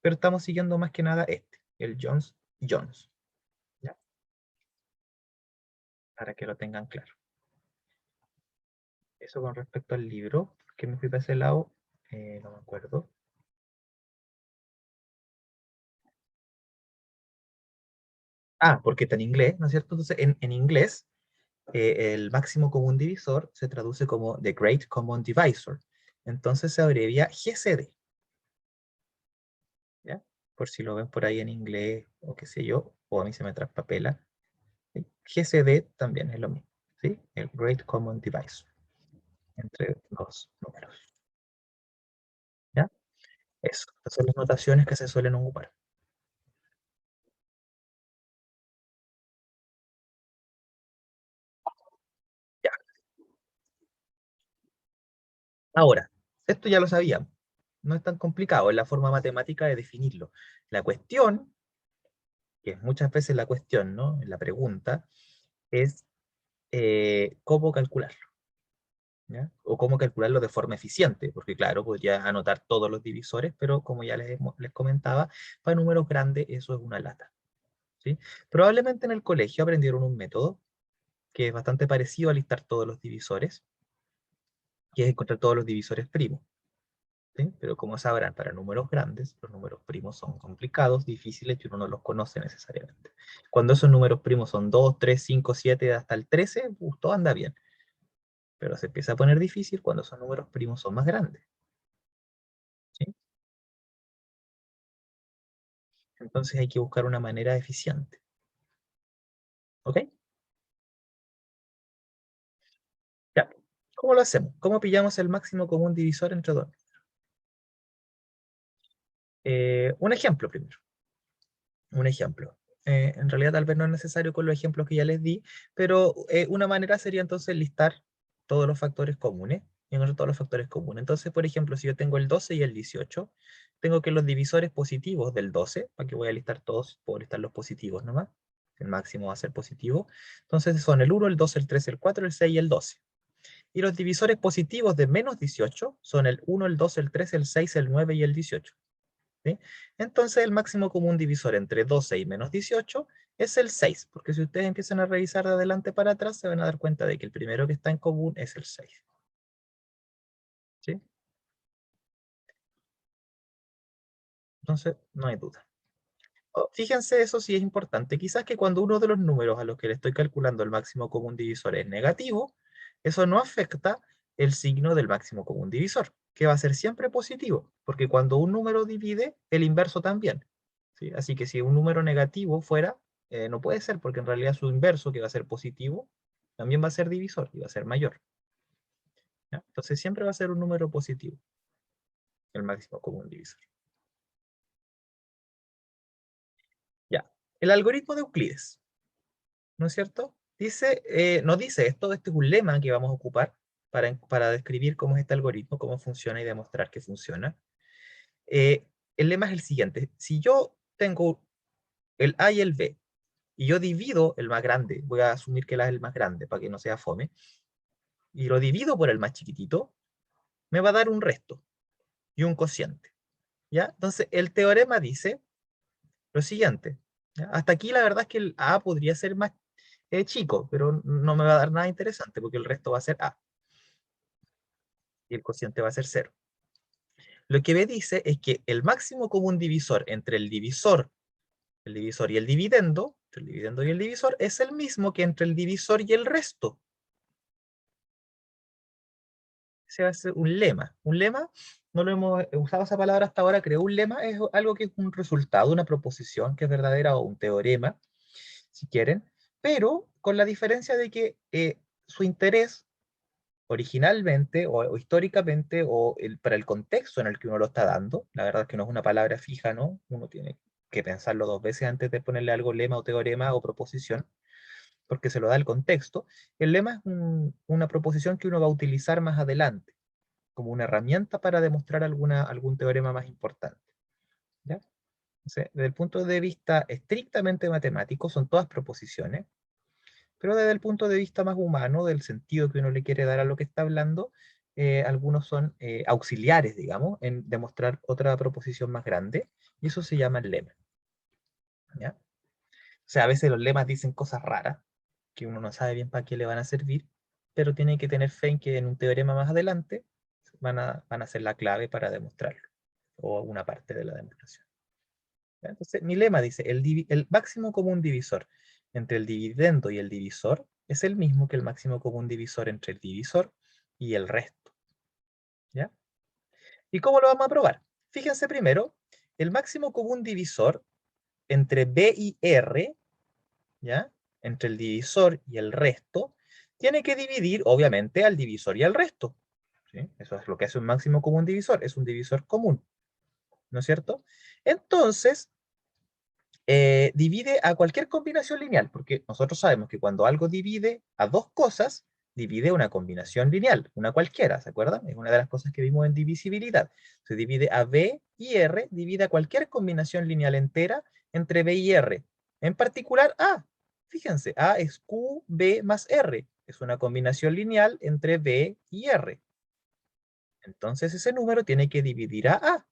pero estamos siguiendo más que nada este, el Jones Jones, ¿ya? Para que lo tengan claro. Eso con respecto al libro, que me fui para ese lado, no me acuerdo. Ah, porque está en inglés, ¿no es cierto? Entonces, en inglés, el máximo común divisor se traduce como The Great Common Divisor. Entonces se abrevia GCD, ¿ya? Por si lo ven por ahí en inglés o qué sé yo, o a mí se me traspapela. ¿Sí? GCD también es lo mismo, ¿sí? El Great Common Divisor, entre dos números, ¿ya? Eso, esas son las notaciones que se suelen ocupar. Ya. Ahora, esto ya lo sabíamos, no es tan complicado, es la forma matemática de definirlo. La cuestión, que es muchas veces la cuestión, ¿no? La pregunta, es cómo calcularlo, ¿ya? O cómo calcularlo de forma eficiente, porque claro, podría anotar todos los divisores, pero como ya les comentaba, para números grandes eso es una lata, ¿sí? Probablemente en el colegio aprendieron un método que es bastante parecido a listar todos los divisores, que es encontrar todos los divisores primos, ¿sí? Pero como sabrán, para números grandes, los números primos son complicados, difíciles y uno no los conoce necesariamente. Cuando esos números primos son 2, 3, 5, 7, hasta el 13, todo anda bien. Pero se empieza a poner difícil cuando esos números primos son más grandes, ¿sí? Entonces hay que buscar una manera eficiente, ¿ok? Ya. ¿Cómo lo hacemos? ¿Cómo pillamos el máximo común divisor entre dos? Un ejemplo primero. Un ejemplo. En realidad tal vez no es necesario con los ejemplos que ya les di, pero una manera sería entonces listar todos los factores comunes, y encontrar todos los factores comunes. Entonces, por ejemplo, si yo tengo el 12 y el 18, tengo que los divisores positivos del 12, para que voy a listar todos, puedo listar los positivos nomás, el máximo va a ser positivo. Entonces son el 1, el 2, el 3, el 4, el 6 y el 12. Y los divisores positivos de menos 18 son el 1, el 2, el 3, el 6, el 9 y el 18. ¿Sí? Entonces el máximo común divisor entre 12 y menos 18 es el 6, porque si ustedes empiezan a revisar de adelante para atrás, se van a dar cuenta de que el primero que está en común es el 6. ¿Sí? Entonces, no hay duda. Fíjense, eso sí es importante. Quizás que cuando uno de los números a los que le estoy calculando el máximo común divisor es negativo, eso no afecta el signo del máximo común divisor, que va a ser siempre positivo, porque cuando un número divide, el inverso también. ¿Sí? Así que si un número negativo fuera, no puede ser, porque en realidad su inverso, que va a ser positivo, también va a ser divisor y va a ser mayor. ¿Ya? Entonces siempre va a ser un número positivo, el máximo común divisor. Ya. El algoritmo de Euclides, ¿no es cierto? Dice, nos dice esto, este es un lema que vamos a ocupar para describir cómo es este algoritmo, cómo funciona y demostrar que funciona. Eh, el lema es el siguiente: si yo tengo el A y el B, y yo divido el más grande, voy a asumir que el A es el más grande para que no sea fome, y lo divido por el más chiquitito, me va a dar un resto y un cociente, ¿ya? Entonces, el teorema dice lo siguiente, ¿ya? Hasta aquí la verdad es que el A podría ser más chico, pero no me va a dar nada interesante porque el resto va a ser A y el cociente va a ser 0. Lo que me dice es que el máximo común divisor entre el divisor y el dividendo, entre el dividendo y el divisor, es el mismo que entre el divisor y el resto. Ese va a ser un lema. Un lema no lo hemos usado esa palabra hasta ahora, creo. Un lema es algo que es un resultado, una proposición que es verdadera o un teorema, si quieren, pero con la diferencia de que su interés originalmente o históricamente para el contexto en el que uno lo está dando, la verdad es que no es una palabra fija, ¿no? Uno tiene que pensarlo dos veces antes de ponerle algo lema o teorema o proposición, porque se lo da el contexto. El lema es una proposición que uno va a utilizar más adelante, como una herramienta para demostrar algún teorema más importante. ¿Ya? Entonces, desde el punto de vista estrictamente matemático, son todas proposiciones, pero desde el punto de vista más humano, del sentido que uno le quiere dar a lo que está hablando, algunos son auxiliares, digamos, en demostrar otra proposición más grande, y eso se llama el lema. ¿Ya? O sea, a veces los lemas dicen cosas raras, que uno no sabe bien para qué le van a servir, pero tiene que tener fe en que en un teorema más adelante van a ser la clave para demostrarlo, o una parte de la demostración. ¿Ya? Entonces, mi lema dice, el máximo común divisor entre el dividendo y el divisor es el mismo que el máximo común divisor entre el divisor y el resto. ¿Ya? ¿Y cómo lo vamos a probar? Fíjense primero, el máximo común divisor entre B y R, ¿ya? Entre el divisor y el resto, tiene que dividir, obviamente, al divisor y al resto. ¿Sí? Eso es lo que hace un máximo común divisor, es un divisor común, ¿no es cierto? Entonces, divide a cualquier combinación lineal, porque nosotros sabemos que cuando algo divide a dos cosas, divide una combinación lineal, una cualquiera, ¿se acuerdan? Es una de las cosas que vimos en divisibilidad. Se divide a B y R, divide a cualquier combinación lineal entera entre B y R. En particular A. Fíjense, A es Q, B más R. Es una combinación lineal entre B y R. Entonces ese número tiene que dividir a A,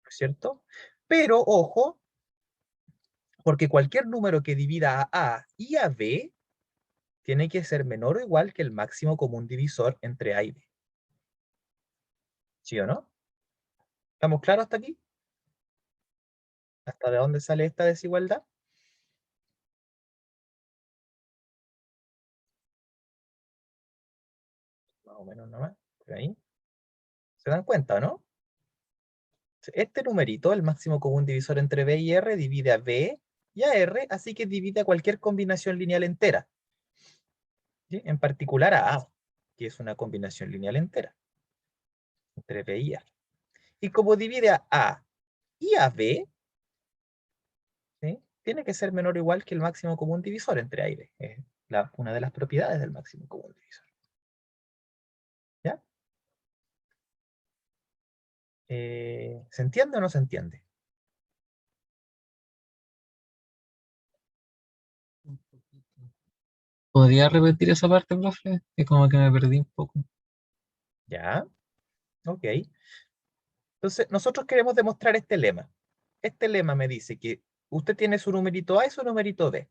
¿cierto? Pero, ojo, porque cualquier número que divida a A y a B tiene que ser menor o igual que el máximo común divisor entre A y B. ¿Sí o no? ¿Estamos claros hasta aquí? ¿Hasta de dónde sale esta desigualdad? Más o menos nomás, por ahí. ¿Se dan cuenta, no? Este numerito, el máximo común divisor entre B y R, divide a B y a R, así que divide a cualquier combinación lineal entera. ¿Sí? En particular a A, que es una combinación lineal entera entre B y R. Y como divide a A y a B, ¿sí? Tiene que ser menor o igual que el máximo común divisor entre A y B. Es una de las propiedades del máximo común divisor. ¿Ya? ¿Se entiende o no se entiende? ¿Podría repetir esa parte, profe? Es como que me perdí un poco. ¿Ya? Ok. Entonces, nosotros queremos demostrar este lema. Este lema me dice que usted tiene su numerito A y su numerito B.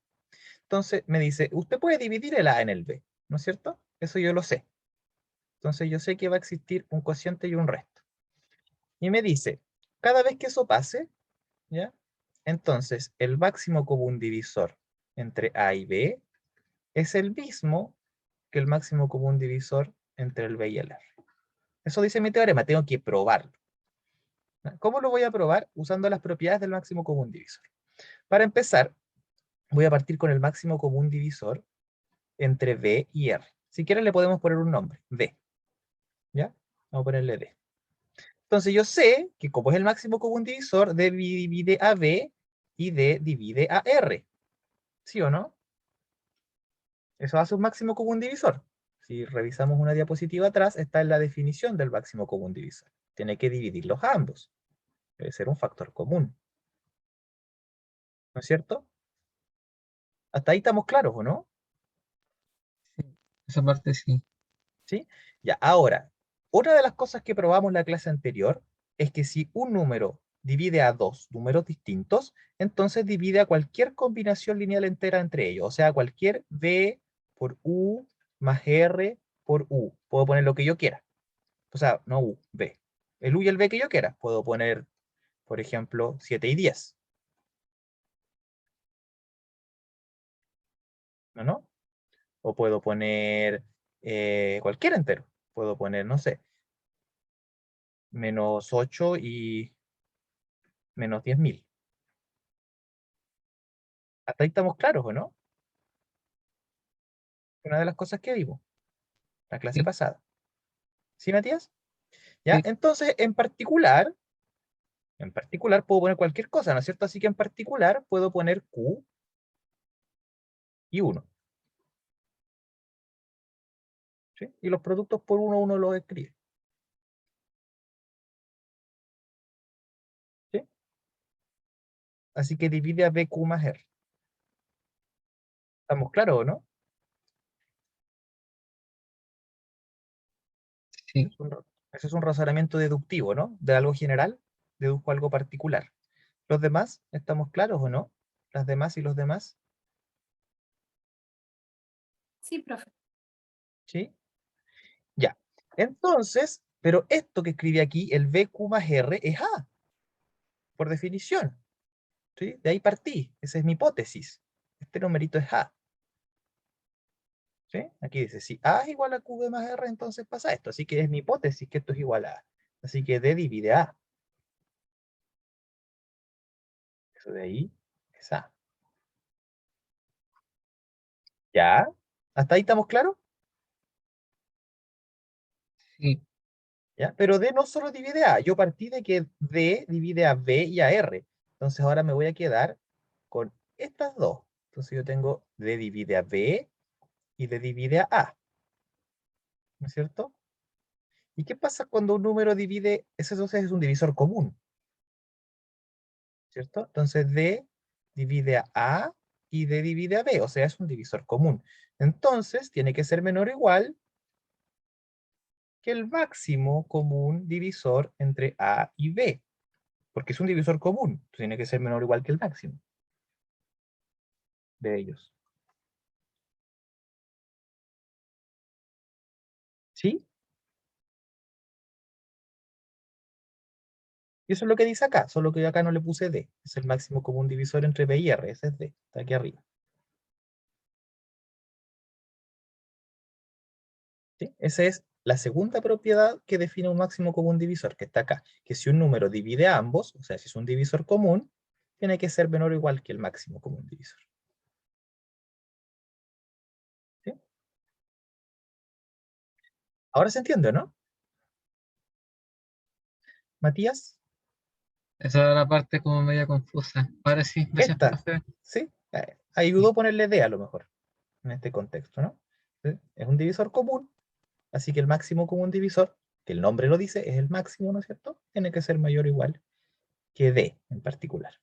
Entonces, me dice, usted puede dividir el A en el B, ¿no es cierto? Eso yo lo sé. Entonces, yo sé que va a existir un cociente y un resto. Y me dice, cada vez que eso pase, ¿ya? Entonces, el máximo común divisor entre A y B es el mismo que el máximo común divisor entre el B y el R. Eso dice mi teorema, tengo que probarlo. ¿Cómo lo voy a probar? Usando las propiedades del máximo común divisor. Para empezar, voy a partir con el máximo común divisor entre B y R. Si quieren le podemos poner un nombre, D. ¿Ya? Vamos a ponerle D. Entonces yo sé que como es el máximo común divisor, D divide a B y D divide a R. ¿Sí o no? Eso hace un máximo común divisor. Si revisamos una diapositiva atrás, está en la definición del máximo común divisor. Tiene que dividirlos a ambos. Debe ser un factor común. ¿No es cierto? Hasta ahí estamos claros, ¿o no? Sí, esa parte sí. ¿Sí? Ya, ahora, otra de las cosas que probamos en la clase anterior es que si un número divide a dos números distintos, entonces divide a cualquier combinación lineal entera entre ellos. O sea, cualquier B por U más R por U. Puedo poner lo que yo quiera. O sea, no U, B. El U y el B que yo quiera. Puedo poner, por ejemplo, 7 y 10. ¿No? ¿No? O puedo poner cualquier entero. Puedo poner, no sé, menos 8 y menos 10.000. Hasta ahí estamos claros, ¿o no? Una de las cosas que vimos la clase Sí. pasada. ¿Sí, Matías? ¿Ya? Sí. Entonces, en particular puedo poner cualquier cosa, ¿no es cierto? Así que en particular puedo poner Q y 1. ¿Sí? Y los productos por uno los escribe. ¿Sí? Así que divide a BQ más R. ¿Estamos claros o no? Sí. Ese es un razonamiento deductivo, ¿no? De algo general, deduzco algo particular. ¿Los demás? ¿Estamos claros o no? ¿Las demás y los demás? Sí, profe. ¿Sí? Ya. Entonces, pero esto que escribí aquí, el BQ más R, es A, por definición. ¿Sí? De ahí partí. Esa es mi hipótesis. Este numerito es A. ¿Sí? Aquí dice, si A es igual a QB más R, entonces pasa esto. Así que es mi hipótesis que esto es igual a A. Así que D divide A. Eso de ahí es A. ¿Ya? ¿Hasta ahí estamos claros? Sí. ¿Ya? Pero D no solo divide A. Yo partí de que D divide a B y a R. Entonces ahora me voy a quedar con estas dos. Entonces yo tengo D divide a B y D divide a A. ¿No es cierto? ¿Y qué pasa cuando un número divide? Ese entonces es un divisor común, ¿cierto? Entonces D divide a A y D divide a B, o sea, es un divisor común. Entonces tiene que ser menor o igual que el máximo común divisor entre A y B, porque es un divisor común, tiene que ser menor o igual que el máximo de ellos. ¿Sí? Y eso es lo que dice acá, solo que yo acá no le puse D. Es el máximo común divisor entre B y R, ese es D, está aquí arriba. ¿Sí? Esa es la segunda propiedad que define un máximo común divisor, que está acá. Que si un número divide a ambos, o sea, si es un divisor común, tiene que ser menor o igual que el máximo común divisor. ¿Sí? Ahora se entiende, ¿no? Matías, Esa era la parte como media confusa. Ahora sí, gracias, esta, profe. ¿sí? Ayudó Sí. a ponerle D a lo mejor, en este contexto, ¿no? ¿Sí? Es un divisor común, así que el máximo común divisor, que el nombre lo dice, es el máximo, ¿no es cierto? Tiene que ser mayor o igual que D en particular.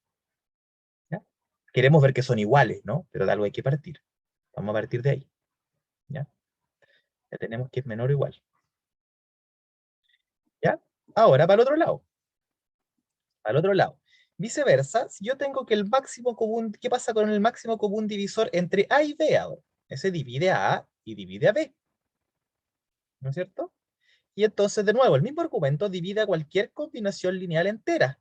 ¿Ya? Queremos ver que son iguales, ¿no? Pero de algo hay que partir. Vamos a partir de ahí. ¿Ya? Ya tenemos que es menor o igual. ¿Ya? Ahora, para el otro lado. Para el otro lado. Viceversa, si yo tengo que el máximo común, ¿qué pasa con el máximo común divisor entre A y B ahora? Ese divide a A y divide a B. ¿No es cierto? Y entonces, de nuevo, el mismo argumento divide a cualquier combinación lineal entera.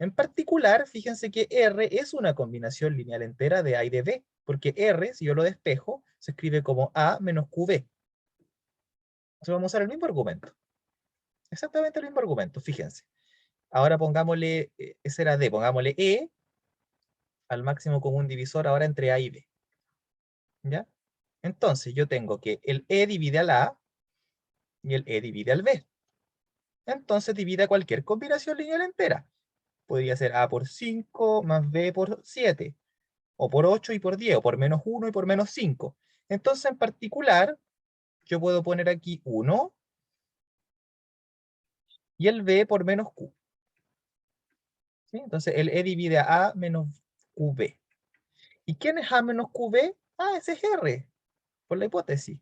En particular, fíjense que R es una combinación lineal entera de A y de B, porque R, si yo lo despejo, se escribe como A menos QB. Entonces vamos a usar el mismo argumento. Exactamente el mismo argumento, fíjense. Ahora pongámosle, ese era D, pongámosle E al máximo común divisor ahora entre A y B. ¿Ya? Entonces yo tengo que el E divide al A y el E divide al B. Entonces divide a cualquier combinación lineal entera. Podría ser A por 5 más B por 7, o por 8 y por 10, o por menos 1 y por menos 5. Entonces en particular, yo puedo poner aquí 1 y el B por menos Q. ¿Sí? Entonces el E divide a menos QB. ¿Y quién es A menos QB? Ah, ese es R, por la hipótesis.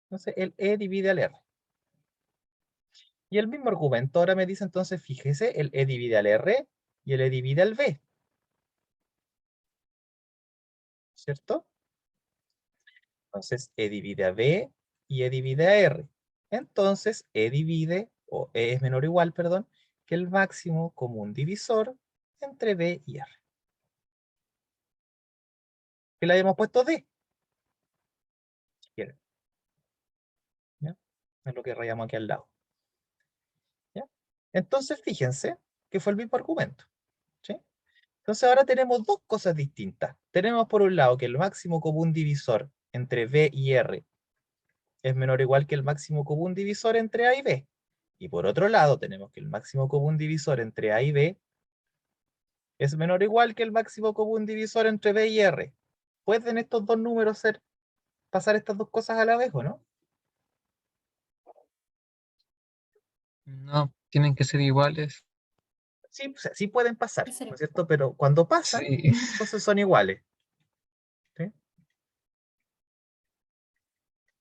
Entonces el E divide al R. Y el mismo argumento ahora me dice entonces, fíjese, el E divide al R y el E divide al B. ¿Cierto? Entonces E divide a B y E divide a R. Entonces E divide, o E es menor o igual, perdón, que el máximo común divisor entre B y R. Que le habíamos puesto D. Si quieren. ¿Ya? Es lo que rayamos aquí al lado. Entonces, fíjense que fue el mismo argumento. ¿Sí? Entonces, ahora tenemos dos cosas distintas. Tenemos por un lado que el máximo común divisor entre B y R es menor o igual que el máximo común divisor entre A y B. Y por otro lado, tenemos que el máximo común divisor entre A y B es menor o igual que el máximo común divisor entre B y R. ¿Pueden estos dos números pasar estas dos cosas a la vez o no? No, tienen que ser iguales. Sí, o sea, sí pueden pasar, Sí. ¿no es cierto? Pero cuando pasan, Sí. entonces son iguales. ¿Sí?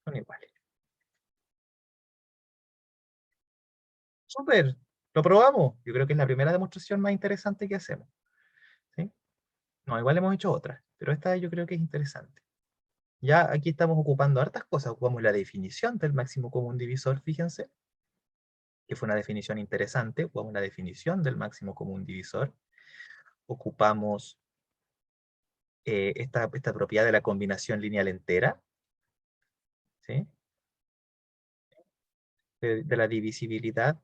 Son iguales. ¡Súper! ¿Lo probamos? Yo creo que es la primera demostración más interesante que hacemos. ¿Sí? No, igual hemos hecho otras, pero esta yo creo que es interesante. Ya aquí estamos ocupando hartas cosas. Ocupamos la definición del máximo común divisor, fíjense, que fue una definición interesante. Ocupamos la definición del máximo común divisor. Ocupamos esta propiedad de la combinación lineal entera, ¿sí? De la divisibilidad.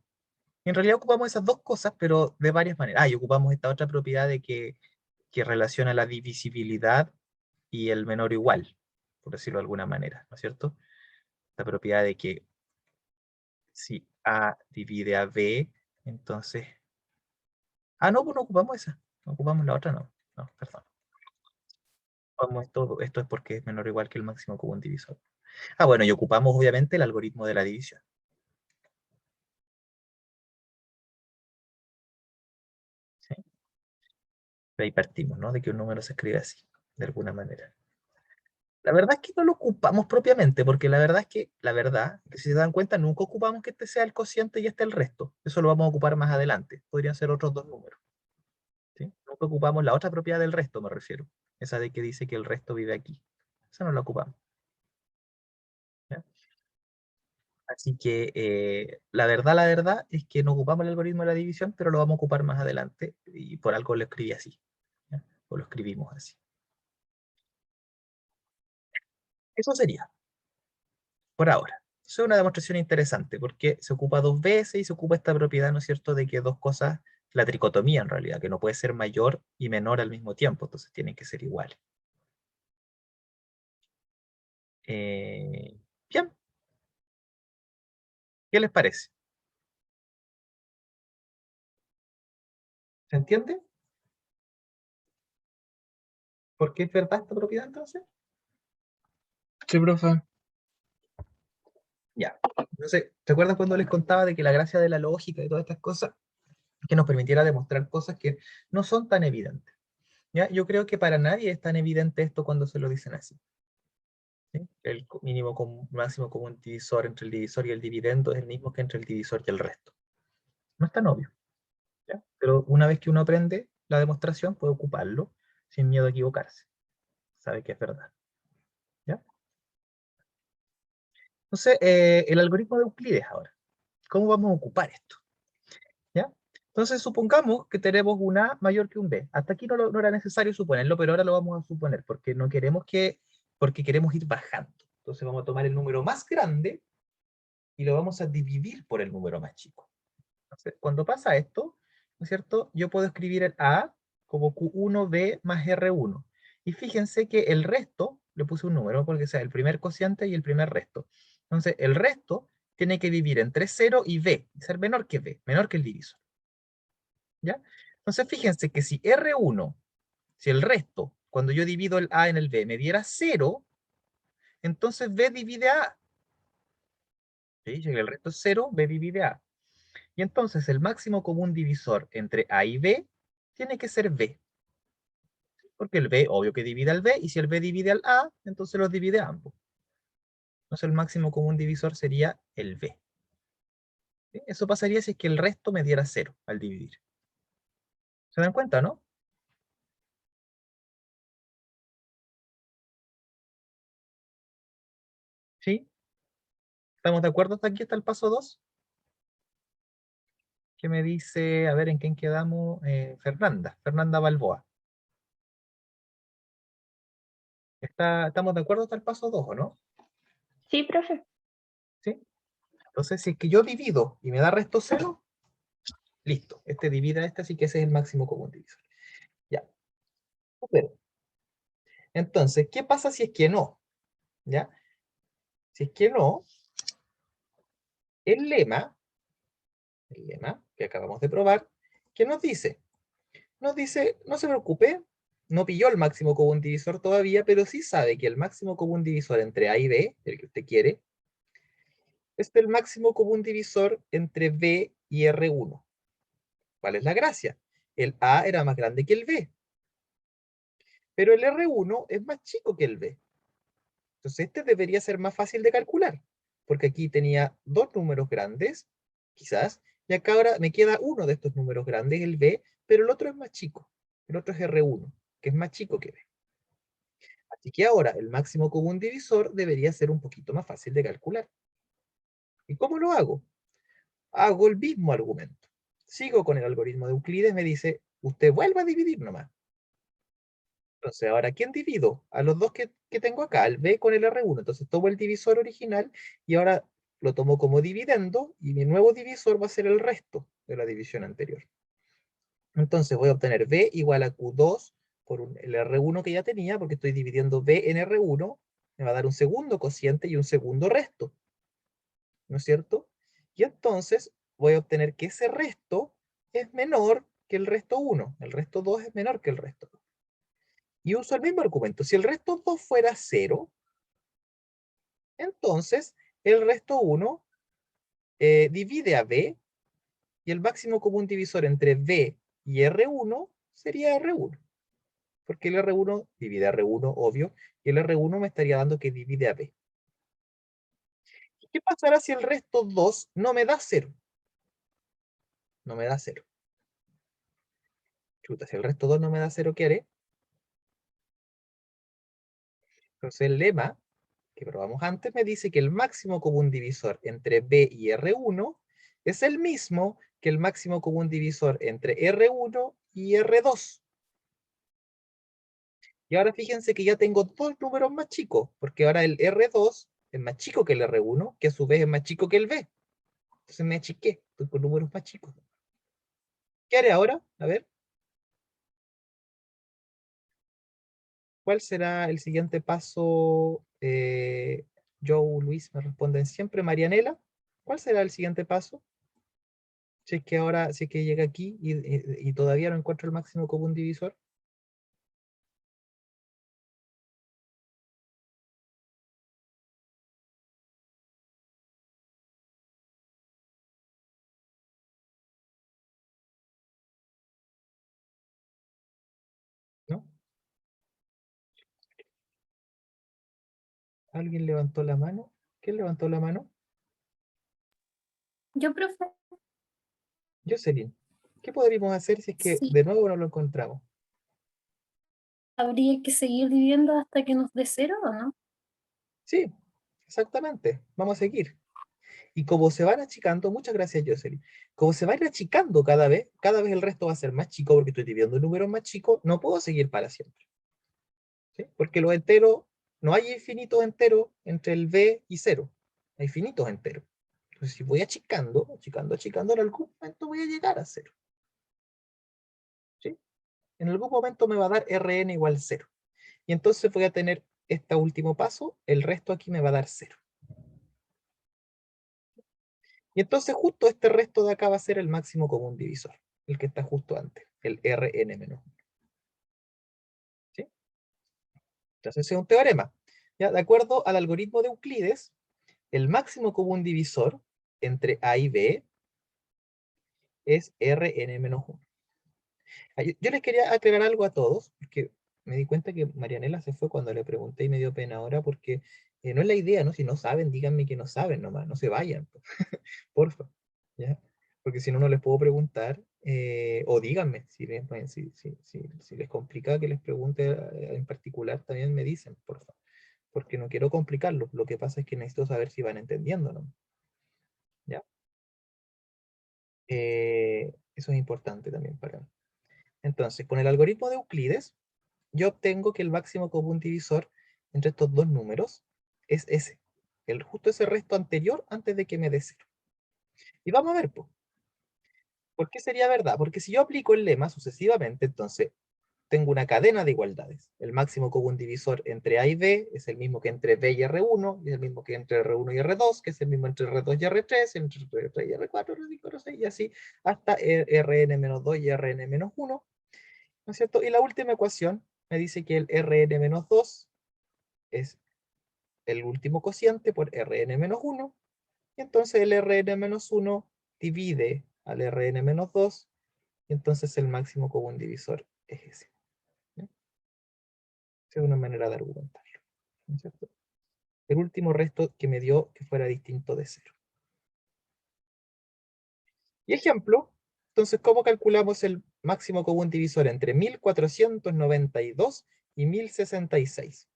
En realidad ocupamos esas dos cosas, pero de varias maneras. Y ocupamos esta otra propiedad de que relaciona la divisibilidad y el menor o igual, por decirlo de alguna manera, ¿no es cierto? La propiedad de que si A divide a B, entonces... Ah, no, pues no ocupamos esa. No ocupamos la otra, no. No, perdón. Ocupamos esto es porque es menor o igual que el máximo común divisor. Ah, bueno, y ocupamos obviamente el algoritmo de la división. ¿Sí? De ahí partimos, ¿no? De que un número se escribe así, de alguna manera. La verdad es que no lo ocupamos propiamente, porque la verdad es que, que si se dan cuenta, nunca ocupamos que este sea el cociente y este el resto. Eso lo vamos a ocupar más adelante. Podrían ser otros dos números. ¿Sí? Nunca ocupamos la otra propiedad del resto, me refiero. Esa de que dice que el resto vive aquí. Esa no la ocupamos. ¿Ya? Así que la verdad es que no ocupamos el algoritmo de la división, pero lo vamos a ocupar más adelante. Y por algo lo escribí así. ¿Ya? O lo escribimos así. Eso sería, por ahora. Eso es una demostración interesante, porque se ocupa dos veces y se ocupa esta propiedad, ¿no es cierto?, de que dos cosas, la tricotomía en realidad, que no puede ser mayor y menor al mismo tiempo, entonces tienen que ser iguales. Bien, ¿qué les parece? ¿Se entiende? ¿Por qué es verdad esta propiedad entonces? Sí, profe. Ya. Entonces, ¿se acuerdan cuando les contaba de que la gracia de la lógica y todas estas cosas es que nos permitiera demostrar cosas que no son tan evidentes? ¿Ya? Yo creo que para nadie es tan evidente esto cuando se lo dicen así. ¿Sí? El máximo común divisor entre el divisor y el dividendo es el mismo que entre el divisor y el resto. No es tan obvio, ¿ya? Pero una vez que uno aprende la demostración, puede ocuparlo sin miedo a equivocarse. Sabe que es verdad. ¿Ya? Entonces, el algoritmo de Euclides ahora. ¿Cómo vamos a ocupar esto? ¿Ya? Entonces, supongamos que tenemos un A mayor que un B. Hasta aquí no era necesario suponerlo, pero ahora lo vamos a suponer, porque no queremos porque queremos ir bajando. Entonces vamos a tomar el número más grande y lo vamos a dividir por el número más chico. Entonces, cuando pasa esto, ¿no es cierto? Yo puedo escribir el A como Q1B más R1. Y fíjense que el resto, le puse un número porque sea el primer cociente y el primer resto. Entonces, el resto tiene que dividir entre 0 y B, y ser menor que B, menor que el divisor. ¿Ya? Entonces, fíjense que si R1, si el resto, cuando yo divido el A en el B, me diera 0, entonces B divide A. ¿Sí? Si el resto es 0, B divide A. Y entonces el máximo común divisor entre A y B tiene que ser B. Porque el B, obvio que divide al B, y si el B divide al A, entonces los divide a ambos. Entonces el máximo común divisor sería el B. ¿Sí? Eso pasaría si es que el resto me diera 0 al dividir. ¿Se dan cuenta, no? ¿Sí? ¿Estamos de acuerdo hasta aquí, hasta el paso 2? ¿Qué me dice? A ver, ¿en quién quedamos? Fernanda Balboa. ¿Estamos de acuerdo hasta el paso 2 o no? Sí, profe. ¿Sí? Entonces, si es que yo divido y me da resto 0, Listo, este divide a este, así que ese es el máximo común divisor. Ya, súper. Entonces, ¿qué pasa si es que no? ¿Ya? Si es que no, el lema que acabamos de probar, ¿qué nos dice? Nos dice, no se preocupe, no pilló el máximo común divisor todavía, pero sí sabe que el máximo común divisor entre A y B, el que usted quiere, es el máximo común divisor entre B y R1. ¿Cuál es la gracia? El A era más grande que el B, pero el R1 es más chico que el B. Entonces este debería ser más fácil de calcular, porque aquí tenía dos números grandes, quizás, y acá ahora me queda uno de estos números grandes, el B, pero el otro es más chico. El otro es R1, que es más chico que B. Así que ahora el máximo común divisor debería ser un poquito más fácil de calcular. ¿Y cómo lo hago? Hago el mismo argumento. Sigo con el algoritmo de Euclides, me dice, usted vuelva a dividir nomás. Entonces, ahora, ¿quién divido? A los dos que tengo acá, el B con el R1. Entonces, tomo el divisor original y ahora lo tomo como dividendo y mi nuevo divisor va a ser el resto de la división anterior. Entonces, voy a obtener B igual a Q2 por el R1 que ya tenía, porque estoy dividiendo B en R1, me va a dar un segundo cociente y un segundo resto, ¿no es cierto? Y entonces voy a obtener que ese resto es menor que el resto 1. El resto 2 es menor que el resto 1. Y uso el mismo argumento. Si el resto 2 fuera 0, entonces el resto 1 divide a B y el máximo común divisor entre B y R1 sería R1. Porque el R1 divide a R1, obvio, y el R1 me estaría dando que divide a B. ¿Y qué pasará si el resto 2 no me da 0? No me da 0. Chuta, si el resto 2 no me da 0, ¿qué haré? Entonces el lema que probamos antes me dice que el máximo común divisor entre B y R1 es el mismo que el máximo común divisor entre R1 y R2. Y ahora fíjense que ya tengo dos números más chicos, porque ahora el R2 es más chico que el R1, que a su vez es más chico que el B. Entonces me achiqué, estoy con números más chicos. ¿Qué haré ahora? A ver. ¿Cuál será el siguiente paso? Joe, Luis, me responden siempre. Marianela, ¿cuál será el siguiente paso? Si es que ahora, si es que llega aquí y todavía no encuentro el máximo común divisor. ¿No? ¿Alguien levantó la mano? ¿Quién levantó la mano? Yo, profe, Jocelyn. ¿Qué podríamos hacer si es que sí, de nuevo no lo encontramos? habría que seguir viviendo hasta que nos dé 0, ¿o no? Sí, exactamente. Vamos a seguir. Y como se van achicando, muchas gracias, Jocelyn. Como se va a ir achicando cada vez el resto va a ser más chico porque estoy dividiendo números más chicos, no puedo seguir para siempre. ¿Sí? Porque los enteros, no hay infinitos enteros entre el B y 0. Hay finitos enteros. Entonces, si voy achicando, achicando, en algún momento voy a llegar a 0. ¿Sí? En algún momento me va a dar Rn igual 0. Y entonces voy a tener este último paso, el resto aquí me va a dar 0. Y entonces justo este resto de acá va a ser el máximo común divisor, el que está justo antes, el Rn-1. ¿Sí? Entonces ese es un teorema. ¿Ya? De acuerdo al algoritmo de Euclides, el máximo común divisor entre A y B es Rn-1. Yo les quería aclarar algo a todos, porque me di cuenta que Marianela se fue cuando le pregunté y me dio pena ahora, porque no es la idea, ¿no? Si no saben, díganme que no saben nomás, no se vayan, porfa, ¿ya? Porque si no, no les puedo preguntar, o díganme, si les complica que les pregunte en particular, también me dicen, porfa, porque no quiero complicarlo, lo que pasa es que necesito saber si van entendiendo, ¿no? ¿Ya? Eso es importante también para mí. Entonces, con el algoritmo de Euclides, yo obtengo que el máximo común divisor entre estos dos números es ese, justo ese resto anterior antes de que me dé 0. Y vamos a ver, pues, ¿Por qué sería verdad? Porque si yo aplico el lema sucesivamente, entonces tengo una cadena de igualdades. El máximo común divisor entre A y B es el mismo que entre B y R1, y es el mismo que entre R1 y R2, que es el mismo entre R2 y R3, entre R3 y R4, R5, R6, y así hasta Rn-2 y Rn-1, ¿no es cierto? Y la última ecuación me dice que el Rn-2 es el último cociente por Rn-1, y entonces el Rn-1 divide al Rn-2, y entonces el máximo común divisor es ese. Esa es una manera de argumentarlo, ¿no es cierto? El último resto que me dio que fuera distinto de 0. Y ejemplo, entonces, ¿cómo calculamos el máximo común divisor entre 1492 y 1066?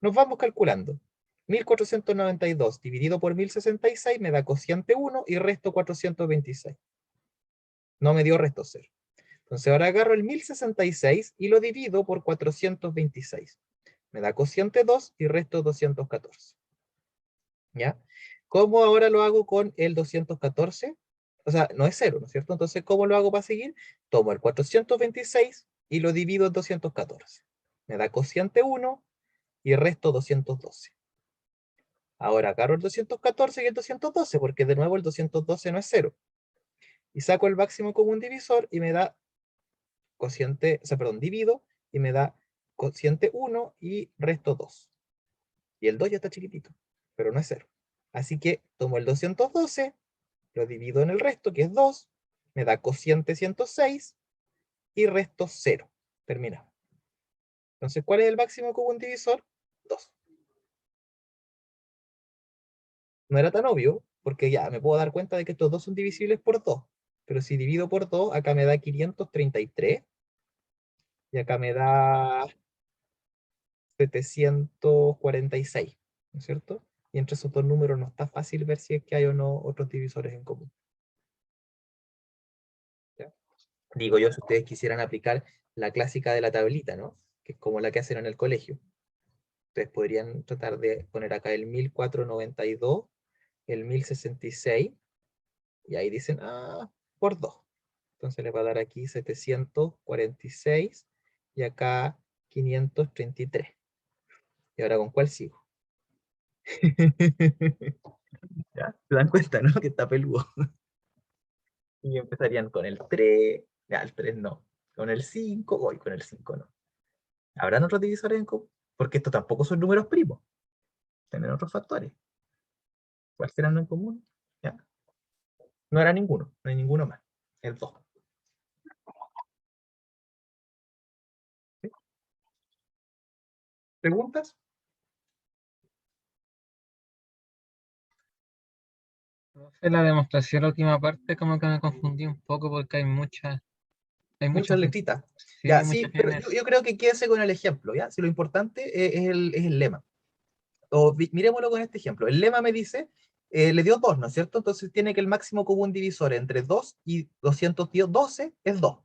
Nos vamos calculando. 1492 dividido por 1066 me da cociente 1 y resto 426. No me dio resto 0. Entonces ahora agarro el 1066 y lo divido por 426. Me da cociente 2 y resto 214. ¿Ya? ¿Cómo ahora lo hago con el 214? O sea, no es 0, ¿no es cierto? Entonces, ¿cómo lo hago para seguir? Tomo el 426 y lo divido en 214. Me da cociente 1 y resto 212. Ahora agarro el 214 y el 212, porque de nuevo el 212 no es 0. Y saco el máximo común divisor y me da cociente, o sea, perdón, divido y me da cociente 1 y resto 2. Y el 2 ya está chiquitito, pero no es 0. Así que tomo el 212, lo divido en el resto, que es 2, me da cociente 106 y resto 0. Terminado. Entonces, ¿cuál es el máximo común divisor? 2. No era tan obvio, porque ya me puedo dar cuenta de que estos dos son divisibles por 2. Pero si divido por 2, acá me da 533 y acá me da 746, ¿no es cierto? Y entre esos dos números no está fácil ver si es que hay o no otros divisores en común. ¿Ya? Digo yo, si ustedes quisieran aplicar la clásica de la tablita, ¿no? Que es como la que hacen en el colegio. Ustedes podrían tratar de poner acá el 1492, el 1066, y ahí dicen, por 2. Entonces le va a dar aquí 746 y acá 533. ¿Y ahora con cuál sigo? ¿Ya? ¿Se dan cuenta, no? Que está peludo. Y empezarían con el 3, ya, el 3 no. Con el 5, voy con el 5 no. ¿Habrán otros divisores en común? Porque estos tampoco son números primos. Tienen otros factores. ¿Cuál serán en común? ¿Ya? No era ninguno, no hay ninguno más. El 2. ¿Sí? ¿Preguntas? En la demostración, la última parte, como que me confundí un poco porque hay muchas Muchas letritas. sí, Ya, muchas sí, pero Ns. yo creo que quédese con el ejemplo, ¿ya? Si lo importante es el lema. Miremoslo con este ejemplo. El lema me dice, le dio 2, ¿no es cierto? Entonces tiene que el máximo común divisor entre 2 y 212 es 2.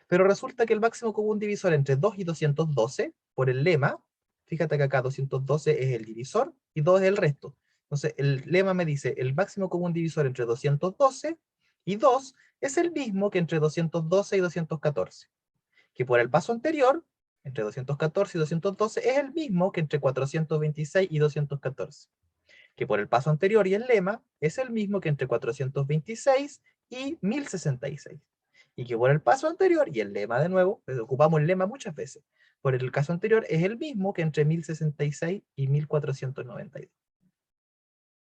Pero resulta que el máximo común divisor entre 2 y 212, por el lema, fíjate que acá 212 es el divisor y 2 es el resto. Entonces el lema me dice, el máximo común divisor entre 212 y 2 es el mismo que entre 212 y 214. Que por el paso anterior, entre 214 y 212, es el mismo que entre 426 y 214. Que por el paso anterior y el lema es el mismo que entre 426 y 1066. Y que por el paso anterior y el lema de nuevo, ocupamos el lema muchas veces, por el caso anterior es el mismo que entre 1066 y 1492.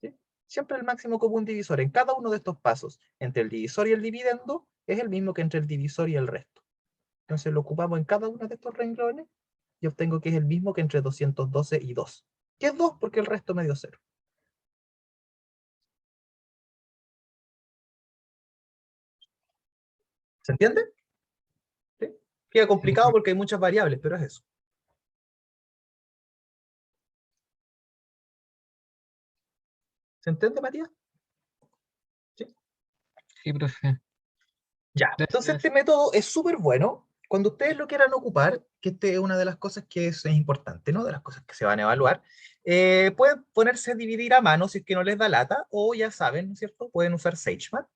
¿Sí? Siempre el máximo común divisor en cada uno de estos pasos, entre el divisor y el dividendo, es el mismo que entre el divisor y el resto. Entonces lo ocupamos en cada uno de estos renglones y obtengo que es el mismo que entre 212 y 2. ¿Qué es 2? Porque el resto me dio 0. ¿Se entiende? ¿Sí? Queda complicado porque hay muchas variables, pero es eso. ¿Se entiende, Matías? ¿Sí? Sí, profe. Ya. Entonces Gracias. este método es súper bueno. Cuando ustedes lo quieran ocupar, que este es una de las cosas que es importante, ¿no? De las cosas que se van a evaluar, pueden ponerse a dividir a mano si es que no les da lata, o ya saben, ¿no es cierto? Pueden usar SageMath.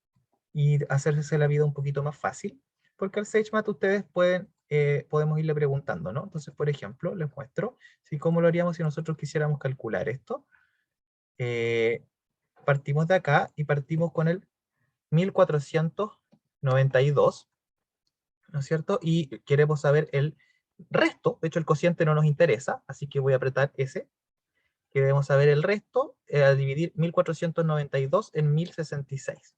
y hacerse la vida un poquito más fácil, porque al SageMath ustedes podemos irle preguntando, ¿no? Entonces, por ejemplo, les muestro cómo lo haríamos si nosotros quisiéramos calcular esto. Partimos de acá y partimos con el 1492, ¿no es cierto? Y queremos saber el resto. De hecho, el cociente no nos interesa, así que voy a apretar ese. Queremos saber el resto, a dividir 1492 en 1066.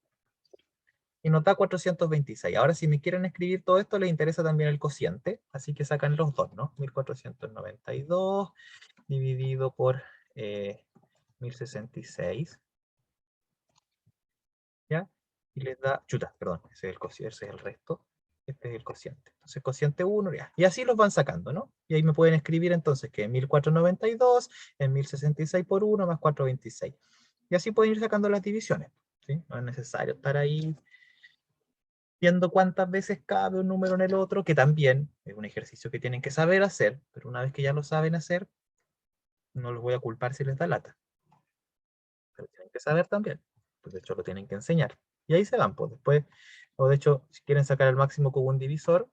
Y nos da 426. Ahora, si me quieren escribir todo esto, les interesa también el cociente, así que sacan los dos, ¿no? 1492 dividido por 1066. ¿Ya? Y les da, chuta, perdón, ese es el cociente, ese es el resto. Este es el cociente. Entonces, cociente 1, ya. Y así los van sacando, ¿no? Y ahí me pueden escribir entonces que 1492 en 1066 por 1 más 426. Y así pueden ir sacando las divisiones, ¿sí? No es necesario estar ahí viendo cuántas veces cabe un número en el otro, que también es un ejercicio que tienen que saber hacer, pero una vez que ya lo saben hacer, no los voy a culpar si les da lata. Pero tienen que saber también, pues de hecho lo tienen que enseñar. Y ahí se van, pues después, o de hecho, si quieren sacar el máximo común divisor,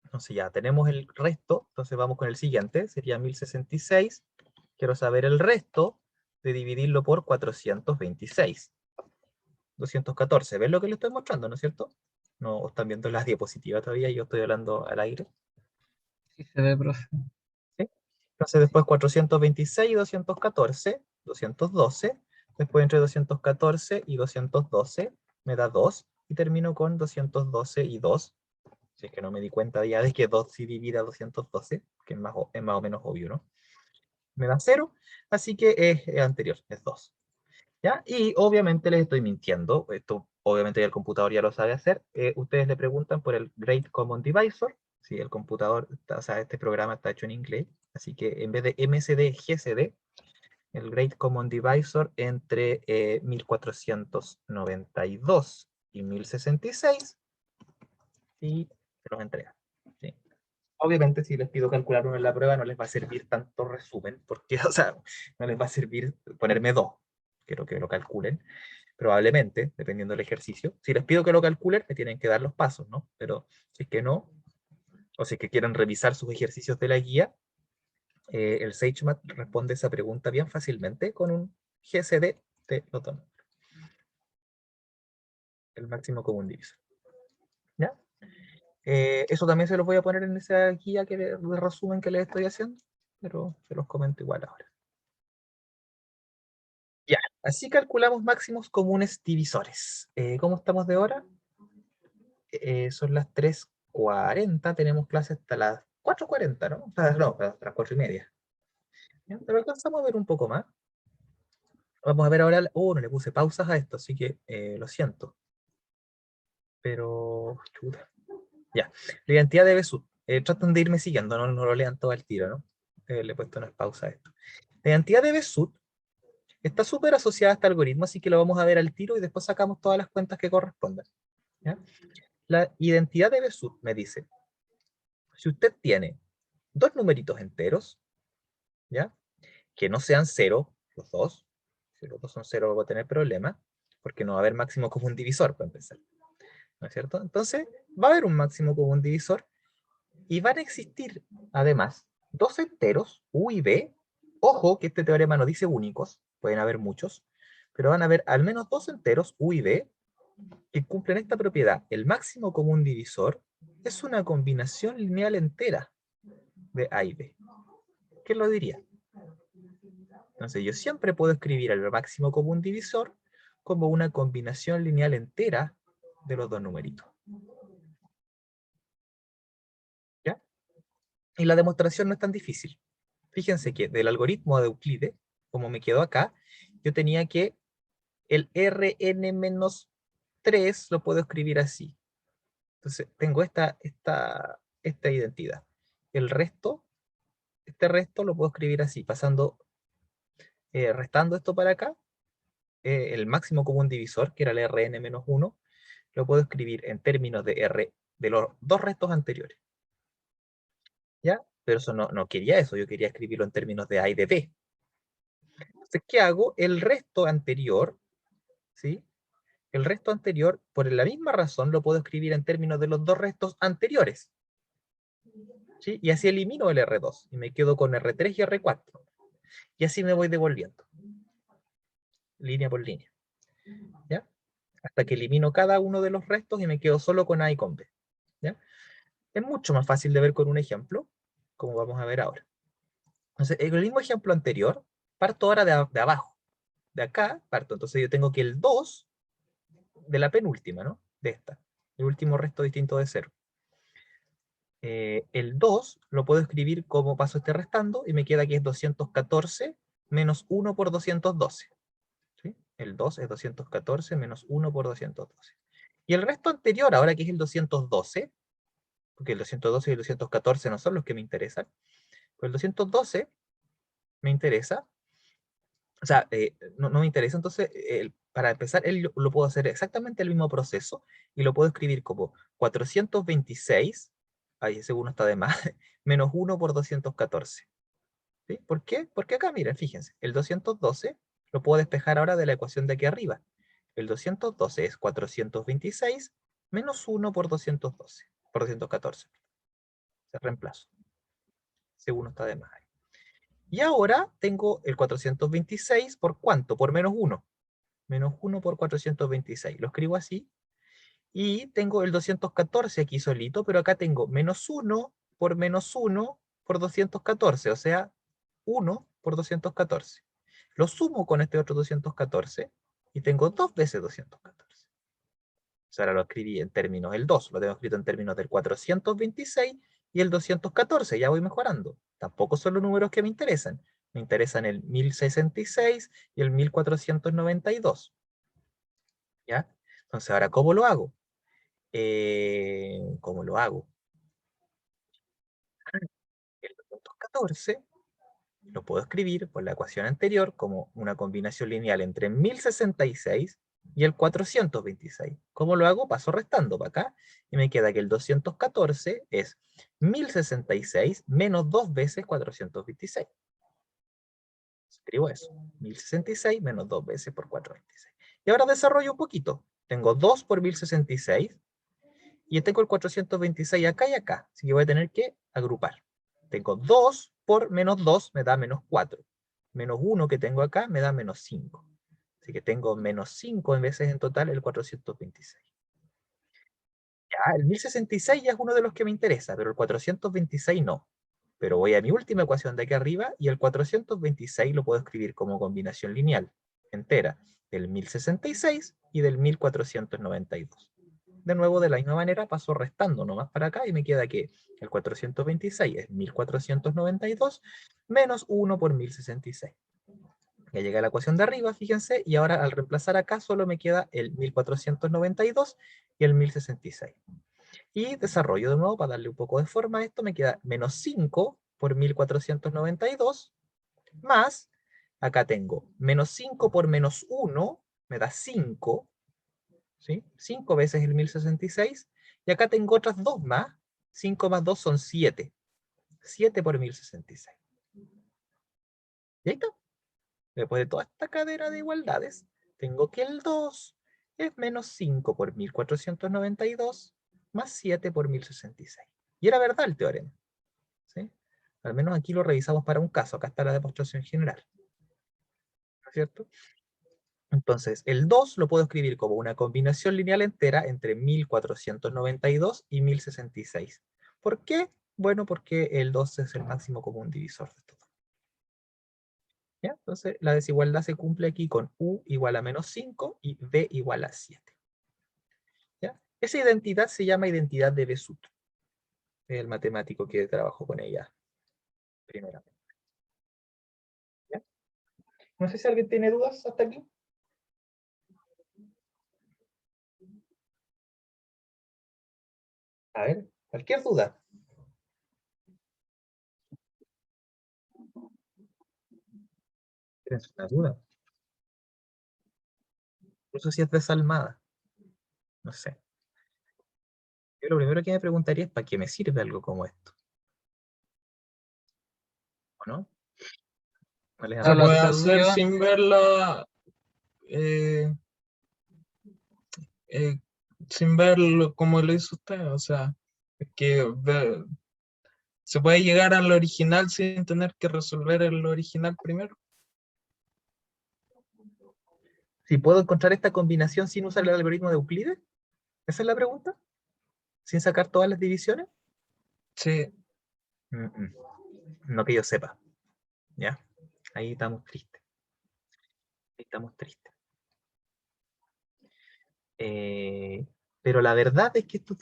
entonces ya tenemos el resto, entonces vamos con el siguiente, sería 1066, quiero saber el resto de dividirlo por 426. 214, ¿ven lo que les estoy mostrando, no es cierto? No están viendo las diapositivas todavía, yo estoy hablando al aire. Sí se ve, profe. ¿Sí? Entonces después 426 y 214, 212. Después entre 214 y 212 me da 2. Y termino con 212 y 2. Si es que no me di cuenta ya de que 2 sí divide a 212, que es más o menos obvio, ¿no? Me da 0, así que es anterior, es 2. ¿Ya? Y obviamente les estoy mintiendo, esto obviamente el computador ya lo sabe hacer. Ustedes le preguntan por el Great Common Divisor, si el computador, o sea, este programa está hecho en inglés, así que en vez de MSD, GCD, el Great Common Divisor entre 1492 y 1066, y se los entrega. ¿Sí? Obviamente, si les pido calcular uno en la prueba, no les va a servir tanto resumen, porque, o sea, no les va a servir ponerme 2. Quiero que lo calculen, probablemente, dependiendo del ejercicio. Si les pido que lo calculen, me tienen que dar los pasos, ¿no? Pero si es que no, o si es que quieren revisar sus ejercicios de la guía, el SageMath responde esa pregunta bien fácilmente con un GCD de los dos, el máximo común divisor. ¿Ya? Eso también se los voy a poner en esa guía de resumen que les estoy haciendo, pero se los comento igual ahora. Ya, así calculamos máximos comunes divisores. ¿Cómo estamos de hora? Son las 3:40, tenemos clase hasta las 4:40, ¿no? No, hasta las 4:30. ¿Ya? Pero alcanzamos a ver un poco más. Vamos a ver ahora, no le puse pausas a esto, así que lo siento. Pero, chuta. Ya, la identidad de Besut. Tratan de irme siguiendo, no lo lean todo al tiro, ¿no? Le he puesto unas pausas a esto. La identidad de Besut está súper asociada a este algoritmo, así que lo vamos a ver al tiro y después sacamos todas las cuentas que correspondan. ¿Ya? La identidad de Besut me dice, si usted tiene dos numeritos enteros, ¿ya? Que no sean 0, los dos, si los dos son 0 voy a tener problemas, porque no va a haber máximo común divisor para empezar, ¿no es cierto? Entonces, va a haber un máximo común divisor y van a existir, además, dos enteros, U y B. Ojo que este teorema no dice únicos, pueden haber muchos, pero van a haber al menos dos enteros, U y B, que cumplen esta propiedad. El máximo común divisor es una combinación lineal entera de A y B. ¿Quién lo diría? Entonces yo siempre puedo escribir el máximo común divisor como una combinación lineal entera de los dos numeritos. ¿Ya? Y la demostración no es tan difícil. Fíjense que del algoritmo de Euclides, como me quedó acá, yo tenía que el Rn-3 lo puedo escribir así. Entonces tengo esta identidad. El resto, este resto lo puedo escribir así, restando esto para acá, el máximo común divisor, que era el Rn-1, lo puedo escribir en términos de R de los dos restos anteriores. ¿Ya? Pero eso no quería eso, yo quería escribirlo en términos de A y de B. Entonces, ¿qué hago? El resto anterior, ¿sí? El resto anterior, por la misma razón, lo puedo escribir en términos de los dos restos anteriores. ¿Sí? Y así elimino el R2 y me quedo con R3 y R4. Y así me voy devolviendo, línea por línea. ¿Ya? Hasta que elimino cada uno de los restos y me quedo solo con A y con B. ¿Ya? Es mucho más fácil de ver con un ejemplo, como vamos a ver ahora. Entonces, el mismo ejemplo anterior, parto ahora de abajo. De acá parto. Entonces yo tengo que el 2 de la penúltima, ¿no? De esta. El último resto distinto de 0. El 2 lo puedo escribir como paso este restando y me queda que es 214 menos 1 por 212. ¿Sí? El 2 es 214 menos 1 por 212. Y el resto anterior, ahora que es el 212, porque el 212 y el 214 no son los que me interesan, pues el 212 me interesa, o sea, no me interesa, entonces, para empezar, lo puedo hacer exactamente el mismo proceso y lo puedo escribir como 426, ahí ese 1 está de más, menos 1 por 214. ¿Sí? ¿Por qué? Porque acá, miren, fíjense, el 212 lo puedo despejar ahora de la ecuación de aquí arriba. El 212 es 426 menos 1 por 212, por 214. Se reemplazo. Ese 1 está de más ahí. Y ahora tengo el 426 por ¿cuánto? Por menos 1. Menos 1 por 426. Lo escribo así. Y tengo el 214 aquí solito, pero acá tengo menos 1 por menos 1 por 214, o sea, 1 por 214. Lo sumo con este otro 214 y tengo 2 veces 214. O sea, ahora lo escribí en términos, el 2 lo tengo escrito en términos del 426 y el 214, ya voy mejorando. Tampoco son los números que me interesan. Me interesan el 1066 y el 1492. ¿Ya? Entonces, ahora, ¿cómo lo hago? ¿Cómo lo hago? El 214 lo puedo escribir por la ecuación anterior como una combinación lineal entre 1066 y el 426. ¿Cómo lo hago? Paso restando para acá y me queda que el 214 es 1066 menos 2 veces 426. Escribo eso, 1066 menos 2 veces por 426. Y ahora desarrollo un poquito. Tengo 2 por 1066 y tengo el 426 acá y acá, así que voy a tener que agrupar. Tengo 2 por menos 2 me da menos 4. Menos 1 que tengo acá me da menos 5. Así que tengo menos 5 en veces en total el 426. Ya, el 1066 ya es uno de los que me interesa, pero el 426 no. Pero voy a mi última ecuación de aquí arriba y el 426 lo puedo escribir como combinación lineal entera del 1066 y del 1492. De nuevo, de la misma manera, paso restando nomás para acá y me queda que el 426 es 1492 menos 1 por 1066. Ya llegué a la ecuación de arriba, fíjense, y ahora al reemplazar acá solo me queda el 1492 y el 1066. Y desarrollo de nuevo para darle un poco de forma a esto, me queda menos 5 por 1492 más, acá tengo menos 5 por menos 1, me da 5, ¿sí? 5 veces el 1066, y acá tengo otras 2 más, 5 más 2 son 7, 7 por 1066. Y ahí está. Después de toda esta cadena de igualdades, tengo que el 2 es menos 5 por 1492 más 7 por 1066. Y era verdad el teorema, ¿sí? Al menos aquí lo revisamos para un caso, acá está la demostración general, ¿no es cierto? Entonces, el 2 lo puedo escribir como una combinación lineal entera entre 1492 y 1066. ¿Por qué? Bueno, porque el 2 es el máximo común divisor de todo. ¿Ya? Entonces, la desigualdad se cumple aquí con U igual a menos 5 y B igual a 7. ¿Ya? Esa identidad se llama identidad de Besut. El matemático que trabajó con ella primeramente. ¿Ya? No sé si alguien tiene dudas hasta aquí. A ver, cualquier duda. ¿Tienes una duda? Incluso si es desalmada. No sé. Yo lo primero que me preguntaría es ¿para qué me sirve algo como esto? ¿O no? ¿No les ha Se Se puede puede parecido? hacer hacer sin verla, eh, sin verlo como lo hizo usted, o sea, es que se puede llegar al original sin tener que resolver el original primero. Si puedo encontrar esta combinación sin usar el algoritmo de Euclides, esa es la pregunta, sin sacar todas las divisiones. Sí, No que yo sepa, ¿ya? Ahí estamos tristes. Ahí estamos tristes. Pero la verdad es que esto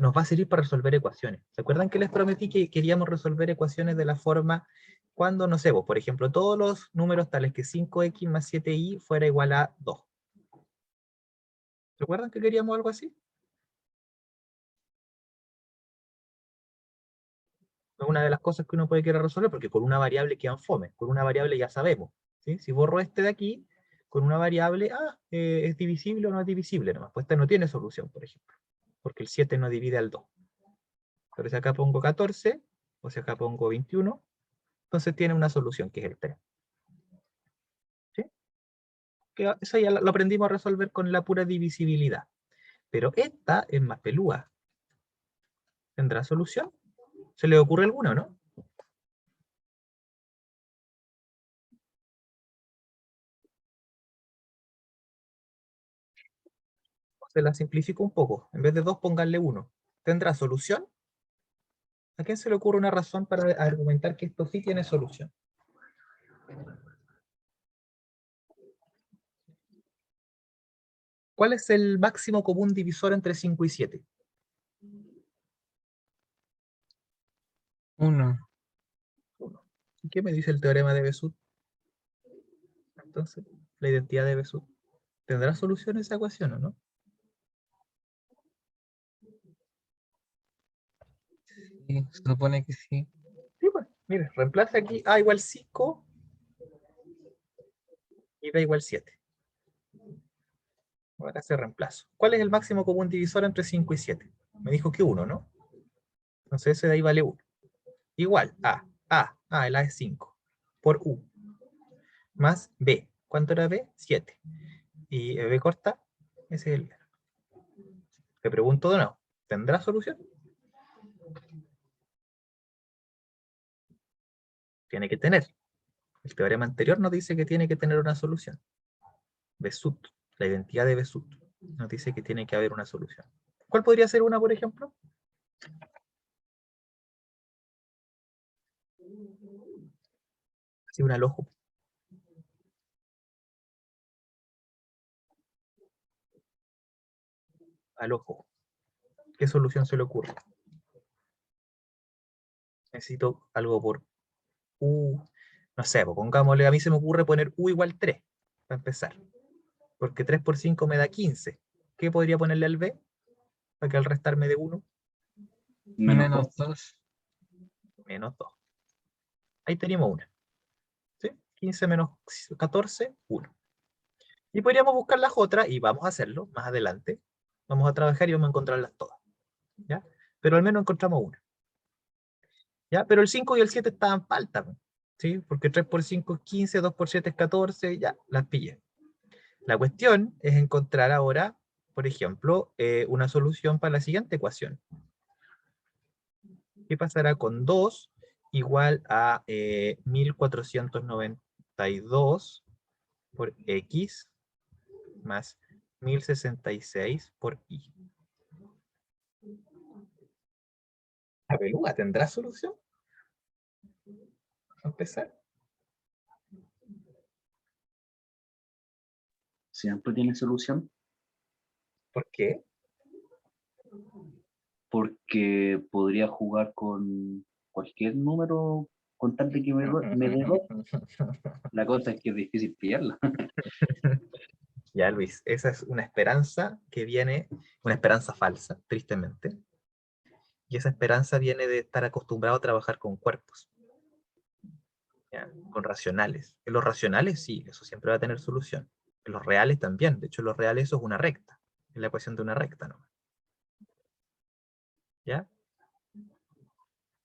nos va a servir para resolver ecuaciones. ¿Se acuerdan que les prometí que queríamos resolver ecuaciones de la forma cuando, no sé, por ejemplo, todos los números tales que 5x más 7y fuera igual a 2? ¿Se acuerdan que queríamos algo así? Es una de las cosas que uno puede querer resolver, porque con una variable quedan fome. Con una variable ya sabemos, ¿sí? Si borro este de aquí, con una variable, ¿es divisible o no es divisible? Nomás, pues esta no tiene solución, por ejemplo, porque el 7 no divide al 2. Pero si acá pongo 14, o si acá pongo 21, entonces tiene una solución, que es el 3. ¿Sí? Que eso ya lo aprendimos a resolver con la pura divisibilidad. Pero esta es más pelúa. ¿Tendrá solución? ¿Se le ocurre alguno, no? Se la simplifico un poco. En vez de 2, pónganle 1. ¿Tendrá solución? ¿A quién se le ocurre una razón para argumentar que esto sí tiene solución? ¿Cuál es el máximo común divisor entre 5 y 7? 1. 1. ¿Y qué me dice el teorema de Besut? Entonces, la identidad de Besut. ¿Tendrá solución esa ecuación o no? Sí, se supone que sí. Sí, bueno, mire, reemplaza aquí A igual 5 y B igual 7. Ahora hace reemplazo. ¿Cuál es el máximo común divisor entre 5 y 7? Me dijo que 1, ¿no? Entonces ese de ahí vale 1. Igual, el A es 5, por U, más B. ¿Cuánto era B? 7. Y B corta, ese es el B. Te pregunto de nuevo, ¿tendrá solución? Tiene que tener. El teorema anterior nos dice que tiene que tener una solución. Besut, la identidad de Besut, nos dice que tiene que haber una solución. ¿Cuál podría ser una, por ejemplo? Así, una al ojo. Al ojo. ¿Qué solución se le ocurre? Necesito algo por U. No sé, pues pongámosle, a mí se me ocurre poner U igual 3, para empezar. Porque 3 por 5 me da 15. ¿Qué podría ponerle al B? Para que al restar me dé 1. Menos 2. Menos 2. Ahí tenemos una. ¿Sí? 15 menos 14, 1. Y podríamos buscar las otras, y vamos a hacerlo más adelante. Vamos a trabajar y vamos a encontrarlas todas. ¿Ya? Pero al menos encontramos una. ¿Ya? Pero el 5 y el 7 estaban falta, ¿sí? Porque 3 por 5 es 15, 2 por 7 es 14, ya, las pillé. La cuestión es encontrar ahora, por ejemplo, una solución para la siguiente ecuación. ¿Qué pasará con 2 igual a 1492 por X más 1066 por Y? ¿La peluda tendrá solución? ¿A empezar? Siempre tiene solución, ¿Por qué? porque podría jugar con cualquier número con tal de que me dé dos. La cosa es que es difícil pillarla. Ya, Luis, esa es una esperanza que viene, una esperanza falsa, tristemente. Y esa esperanza viene de estar acostumbrado a trabajar con cuerpos, ¿ya? Con racionales. En los racionales sí, eso siempre va a tener solución. En los reales también. De hecho, en los reales eso es una recta. Es la ecuación de una recta, ¿no? ¿Ya?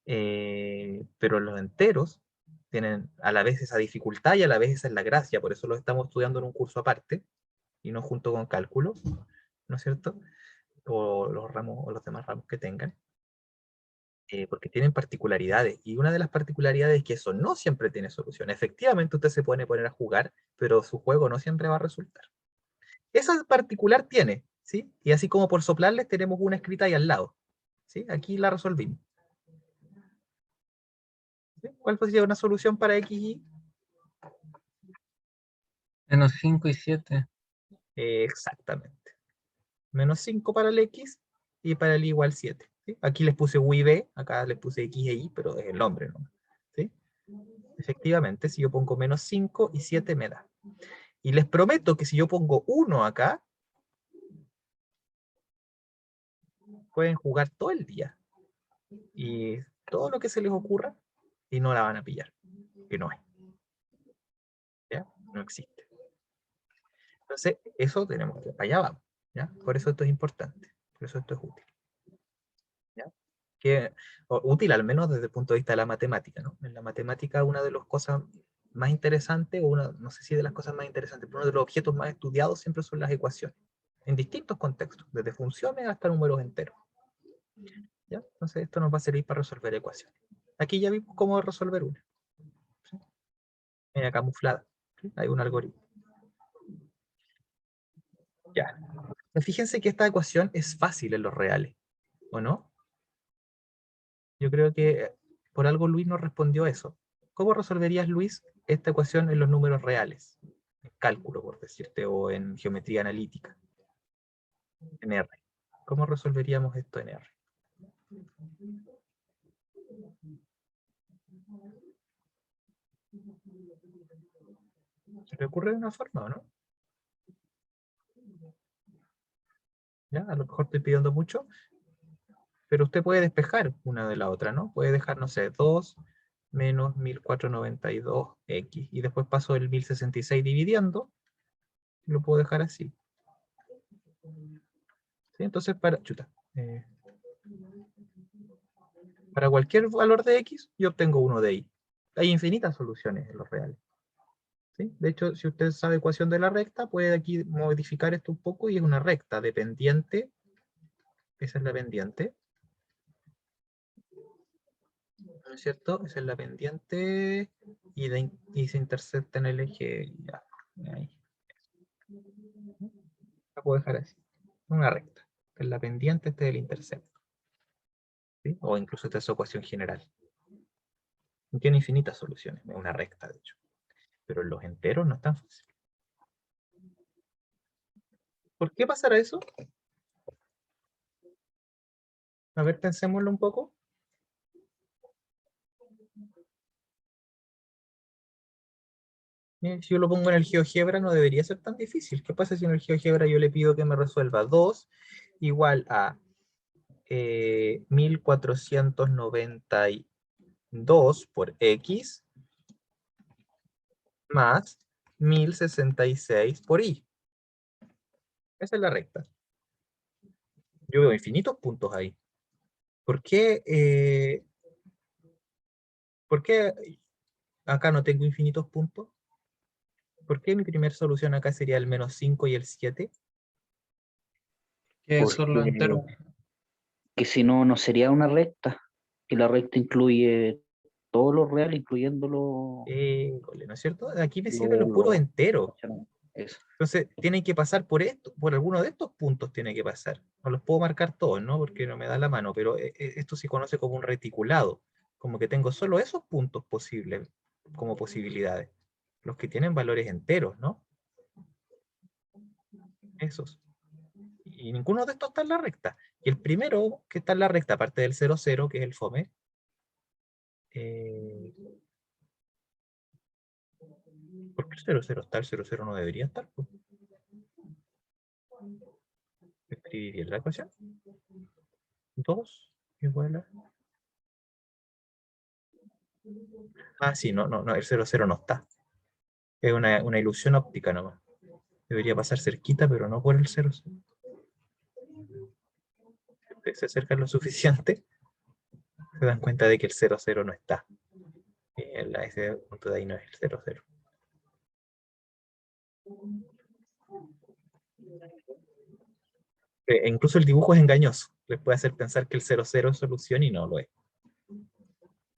Pero los enteros tienen a la vez esa dificultad y a la vez esa es la gracia. Por eso lo estamos estudiando en un curso aparte y no junto con cálculo. ¿no es cierto? O los ramos o los demás ramos que tengan, porque tienen particularidades. Y una de las particularidades es que eso no siempre tiene solución. Efectivamente, usted se puede poner a jugar, pero su juego no siempre va a resultar. Esa particular tiene, ¿sí? Y así como por soplarles tenemos una escrita ahí al lado, ¿sí? Aquí la resolvimos. ¿Sí? ¿Cuál sería una solución para X y Y? Menos 5 y 7. Exactamente. Menos 5 para el X y para el Y igual 7. ¿Sí? Aquí les puse U y B, acá les puse X e Y, pero es el nombre, ¿no? ¿Sí? Efectivamente, si yo pongo menos 5 y 7 me da. Y les prometo que si yo pongo 1 acá, pueden jugar todo el día. Y todo lo que se les ocurra y no la van a pillar. Que no hay. ¿Ya? No existe. Entonces, eso tenemos que, allá vamos. ¿Ya? Por eso esto es importante. Por eso esto es útil. ¿Ya? Útil al menos desde el punto de vista de la matemática, ¿no? En la matemática una de las cosas más interesantes, o una, no sé si de las cosas más interesantes, pero uno de los objetos más estudiados siempre son las ecuaciones, en distintos contextos, desde funciones hasta números enteros. ¿Ya? Entonces esto nos va a servir para resolver ecuaciones. Aquí ya vimos cómo resolver una. ¿Sí? Camuflada. ¿Sí? Hay un algoritmo. Ya. Fíjense que esta ecuación es fácil en los reales, ¿o no? Yo creo que por algo Luis nos respondió eso. ¿Cómo resolverías, Luis, esta ecuación en los números reales? En cálculo, por decirte, o en geometría analítica. En R. ¿Cómo resolveríamos esto en R? ¿Se le ocurre de una forma o no? ¿Ya? A lo mejor estoy pidiendo mucho, pero usted puede despejar una de la otra, ¿no? Puede dejar, no sé, 2 menos 1492x, y después paso el 1066 dividiendo, y lo puedo dejar así. ¿Sí? Entonces, para cualquier valor de x, yo obtengo uno de y. Hay infinitas soluciones en los reales. ¿Sí? De hecho, si usted sabe ecuación de la recta, puede aquí modificar esto un poco y es una recta dependiente. Esa es la pendiente. ¿No es cierto? Esa es la pendiente y se intersecta en el eje. Ya, ahí. La puedo dejar así. Una recta. Es la pendiente, este es el intersecto. ¿Sí? O incluso esta es su ecuación general. Tiene infinitas soluciones. Es una recta, de hecho. Pero en los enteros no es tan fácil. ¿Por qué pasará eso? A ver, pensémoslo un poco. Si yo lo pongo en el GeoGebra no debería ser tan difícil. ¿Qué pasa si en el GeoGebra yo le pido que me resuelva 2 igual a 1492 por X más 1066 por Y? Esa es la recta. Yo veo infinitos puntos ahí. ¿Por qué acá no tengo infinitos puntos? ¿Por qué mi primera solución acá sería el menos 5 y el 7? Que son los Porque enteros. que si no, no sería una recta. Que la recta incluye todos los reales, incluyendo ¿No es cierto? Aquí me sirven los los puros enteros. eso. Entonces, tienen que pasar por esto, por alguno de estos puntos tiene que pasar. No los puedo marcar todos, ¿no? Porque no me da la mano, pero esto se conoce como un reticulado. Como que tengo solo esos puntos posibles, como posibilidades. Los que tienen valores enteros, ¿no? Esos. Y ninguno de estos está en la recta. Y el primero que está en la recta, aparte del 0, 0, que es el FOME, ¿por qué el 0, 0 está? El 0, 0 no debería estar, pues. Escribí bien la ecuación. 2 igual a... Ah, sí, no, el 0, 0 no está. Es una ilusión óptica nomás. Debería pasar cerquita, pero no por el 0, 0. Ustedes se acercan lo suficiente, se dan cuenta de que el 0, 0 no está. Ese punto de ahí no es el 0, 0. E incluso el dibujo es engañoso. Les puede hacer pensar que el 0,0 es solución y no lo es.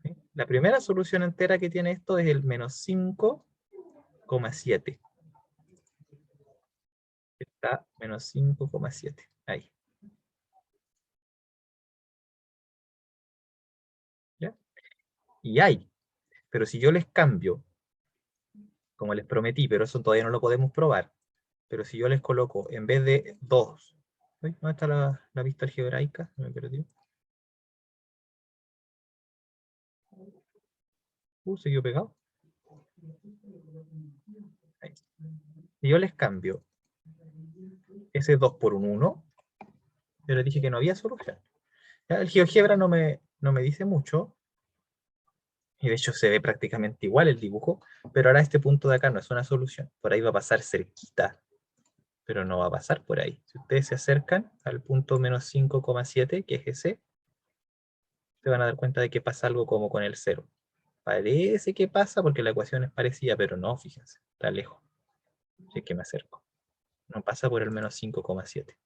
¿Sí? La primera solución entera que tiene esto es el menos 5,7. Está menos 5,7. Ahí. ¿Ya? Y hay. Pero si yo les cambio, como les prometí, pero eso todavía no lo podemos probar, pero si yo les coloco, en vez de 2, ¿sí? ¿Dónde está la vista algebraica? Me perdí. Siguió pegado. Ahí. Si yo les cambio ese 2 por un 1, yo les dije que no había solución. ¿Ya? El GeoGebra no me dice mucho, y de hecho se ve prácticamente igual el dibujo, pero ahora este punto de acá no es una solución. Por ahí va a pasar cerquita, pero no va a pasar por ahí. Si ustedes se acercan al punto menos 5,7, que es ese, se van a dar cuenta de que pasa algo como con el 0. Parece que pasa porque la ecuación es parecida, pero no, fíjense, está lejos. Así que me acerco. No pasa por el menos 5,7.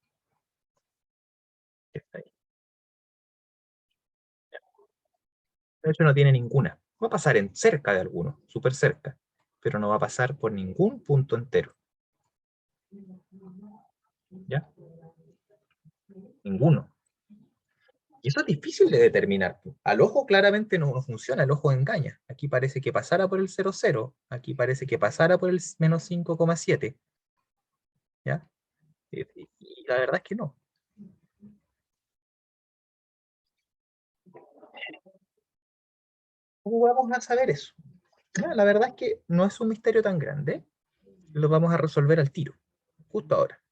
Está ahí. De hecho no tiene ninguna. Va a pasar en cerca de alguno, súper cerca, pero no va a pasar por ningún punto entero. ¿Ya? Ninguno. Y eso es difícil de determinar. Al ojo claramente no funciona, el ojo engaña. Aquí parece que pasara por el 0,0, aquí parece que pasara por el menos 5,7. ¿Ya? Y la verdad es que no. ¿Cómo vamos a saber eso? Ya, la verdad es que no es un misterio tan grande. Lo vamos a resolver al tiro, justo ahora.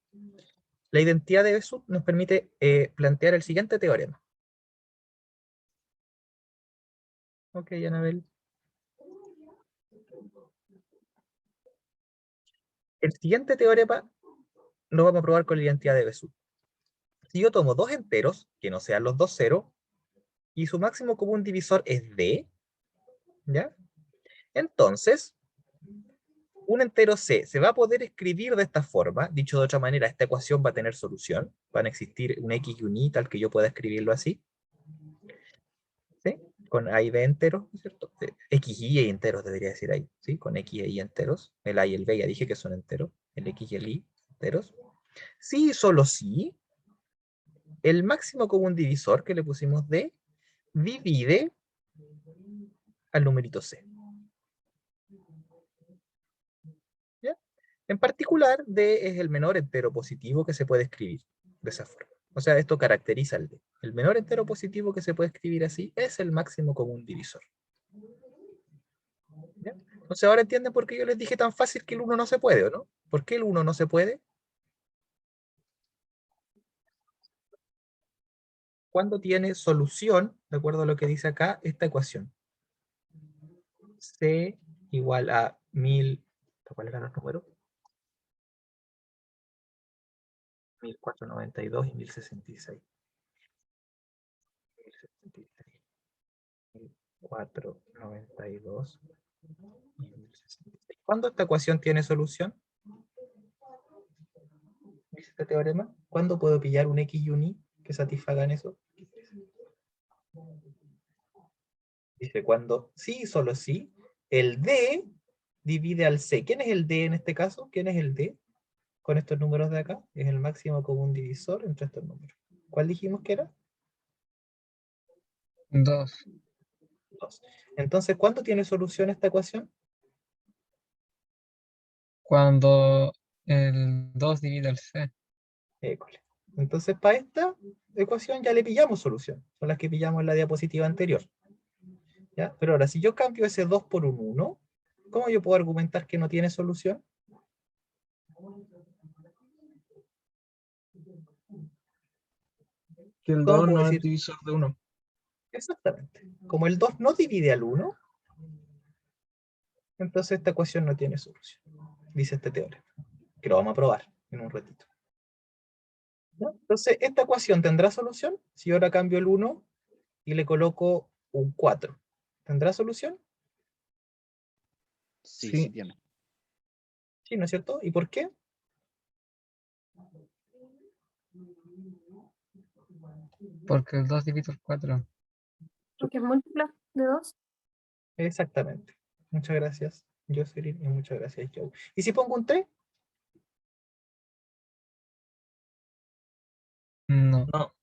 La identidad de Besut nos permite plantear el siguiente teorema. Ok, Anabel. El siguiente teorema lo vamos a probar con la identidad de Besut. Si yo tomo dos enteros, que no sean los dos ceros, y su máximo común divisor es D, ¿ya? Entonces, un entero C se va a poder escribir de esta forma. Dicho de otra manera, esta ecuación va a tener solución. Van a existir un X y un Y, tal que yo pueda escribirlo así. ¿Sí? Con A y B enteros, ¿no es cierto? X y Y enteros debería decir ahí, ¿sí? Con X y Y enteros. El A y el B ya dije que son enteros. El X y el Y enteros. Sí, solo sí. El máximo común divisor que le pusimos D divide al numerito C. ¿Ya? En particular, D es el menor entero positivo que se puede escribir de esa forma. O sea, esto caracteriza al D. El menor entero positivo que se puede escribir así es el máximo común divisor. ¿Ya? Entonces ahora entienden por qué yo les dije tan fácil que el 1 no se puede, ¿o no? ¿Por qué el 1 no se puede? Cuando tiene solución, de acuerdo a lo que dice acá, esta ecuación. C igual a 1000, ¿cuál era el número? 1492 y 1066. 1066. 1492 y 1066. ¿Cuándo esta ecuación tiene solución? Dice este teorema. ¿Cuándo puedo pillar un X y un Y que satisfagan eso? Dice cuando sí, solo sí, el D divide al C. ¿Quién es el D en este caso? ¿Quién es el D con estos números de acá? Es el máximo común divisor entre estos números. ¿Cuál dijimos que era? 2. 2. Entonces, ¿cuándo tiene solución esta ecuación? Cuando el 2 divide el C. École. Entonces, para esta ecuación ya le pillamos solución. Son las que pillamos en la diapositiva anterior. ¿Ya? Pero ahora, si yo cambio ese 2 por un 1, ¿cómo yo puedo argumentar que no tiene solución? Que el ¿Cómo 2 puedo no es decir? divisor de 1. Exactamente. Como el 2 no divide al 1, entonces esta ecuación no tiene solución. Dice este teorema. Que lo vamos a probar en un ratito. ¿Ya? Entonces, ¿esta ecuación tendrá solución? Si yo ahora cambio el 1 y le coloco un 4, ¿tendrá solución? Sí, Sí. sí tiene. Sí, ¿no es cierto? ¿Y por qué? Porque el 2 divide el 4. Porque es múltiplo de 2. Exactamente. Muchas gracias, Jocelyn, y muchas gracias, Joe. ¿Y si pongo un 3? No. No.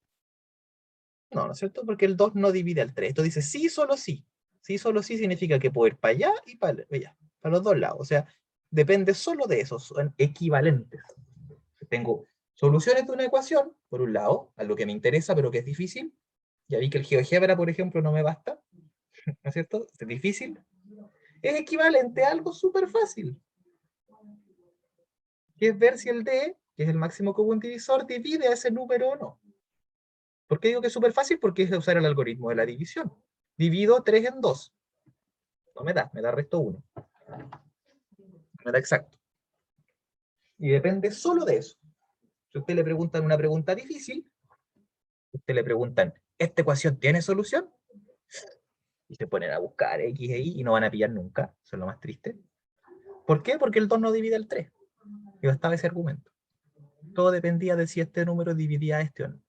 No, ¿no es cierto? Porque el 2 no divide al 3. Esto dice sí, solo sí. Sí, solo sí significa que puedo ir para allá y para allá, para los dos lados. O sea, depende solo de eso, son equivalentes. Tengo soluciones de una ecuación, por un lado, a lo que me interesa, pero que es difícil. Ya vi que el GeoGebra, por ejemplo, no me basta, ¿no es cierto? Es difícil. Es equivalente a algo súper fácil, que es ver si el D, que es el máximo común divisor, divide a ese número o no. ¿Por qué digo que es súper fácil? Porque es usar el algoritmo de la división. Divido 3 en 2. No me da resto 1. Me da exacto. Y depende solo de eso. Si usted le preguntan una pregunta difícil, usted le preguntan, ¿esta ecuación tiene solución? Y se ponen a buscar X e Y y no van a pillar nunca. Eso es lo más triste. ¿Por qué? Porque el 2 no divide el 3. Y bastaba ese argumento. Todo dependía de si este número dividía a este o no.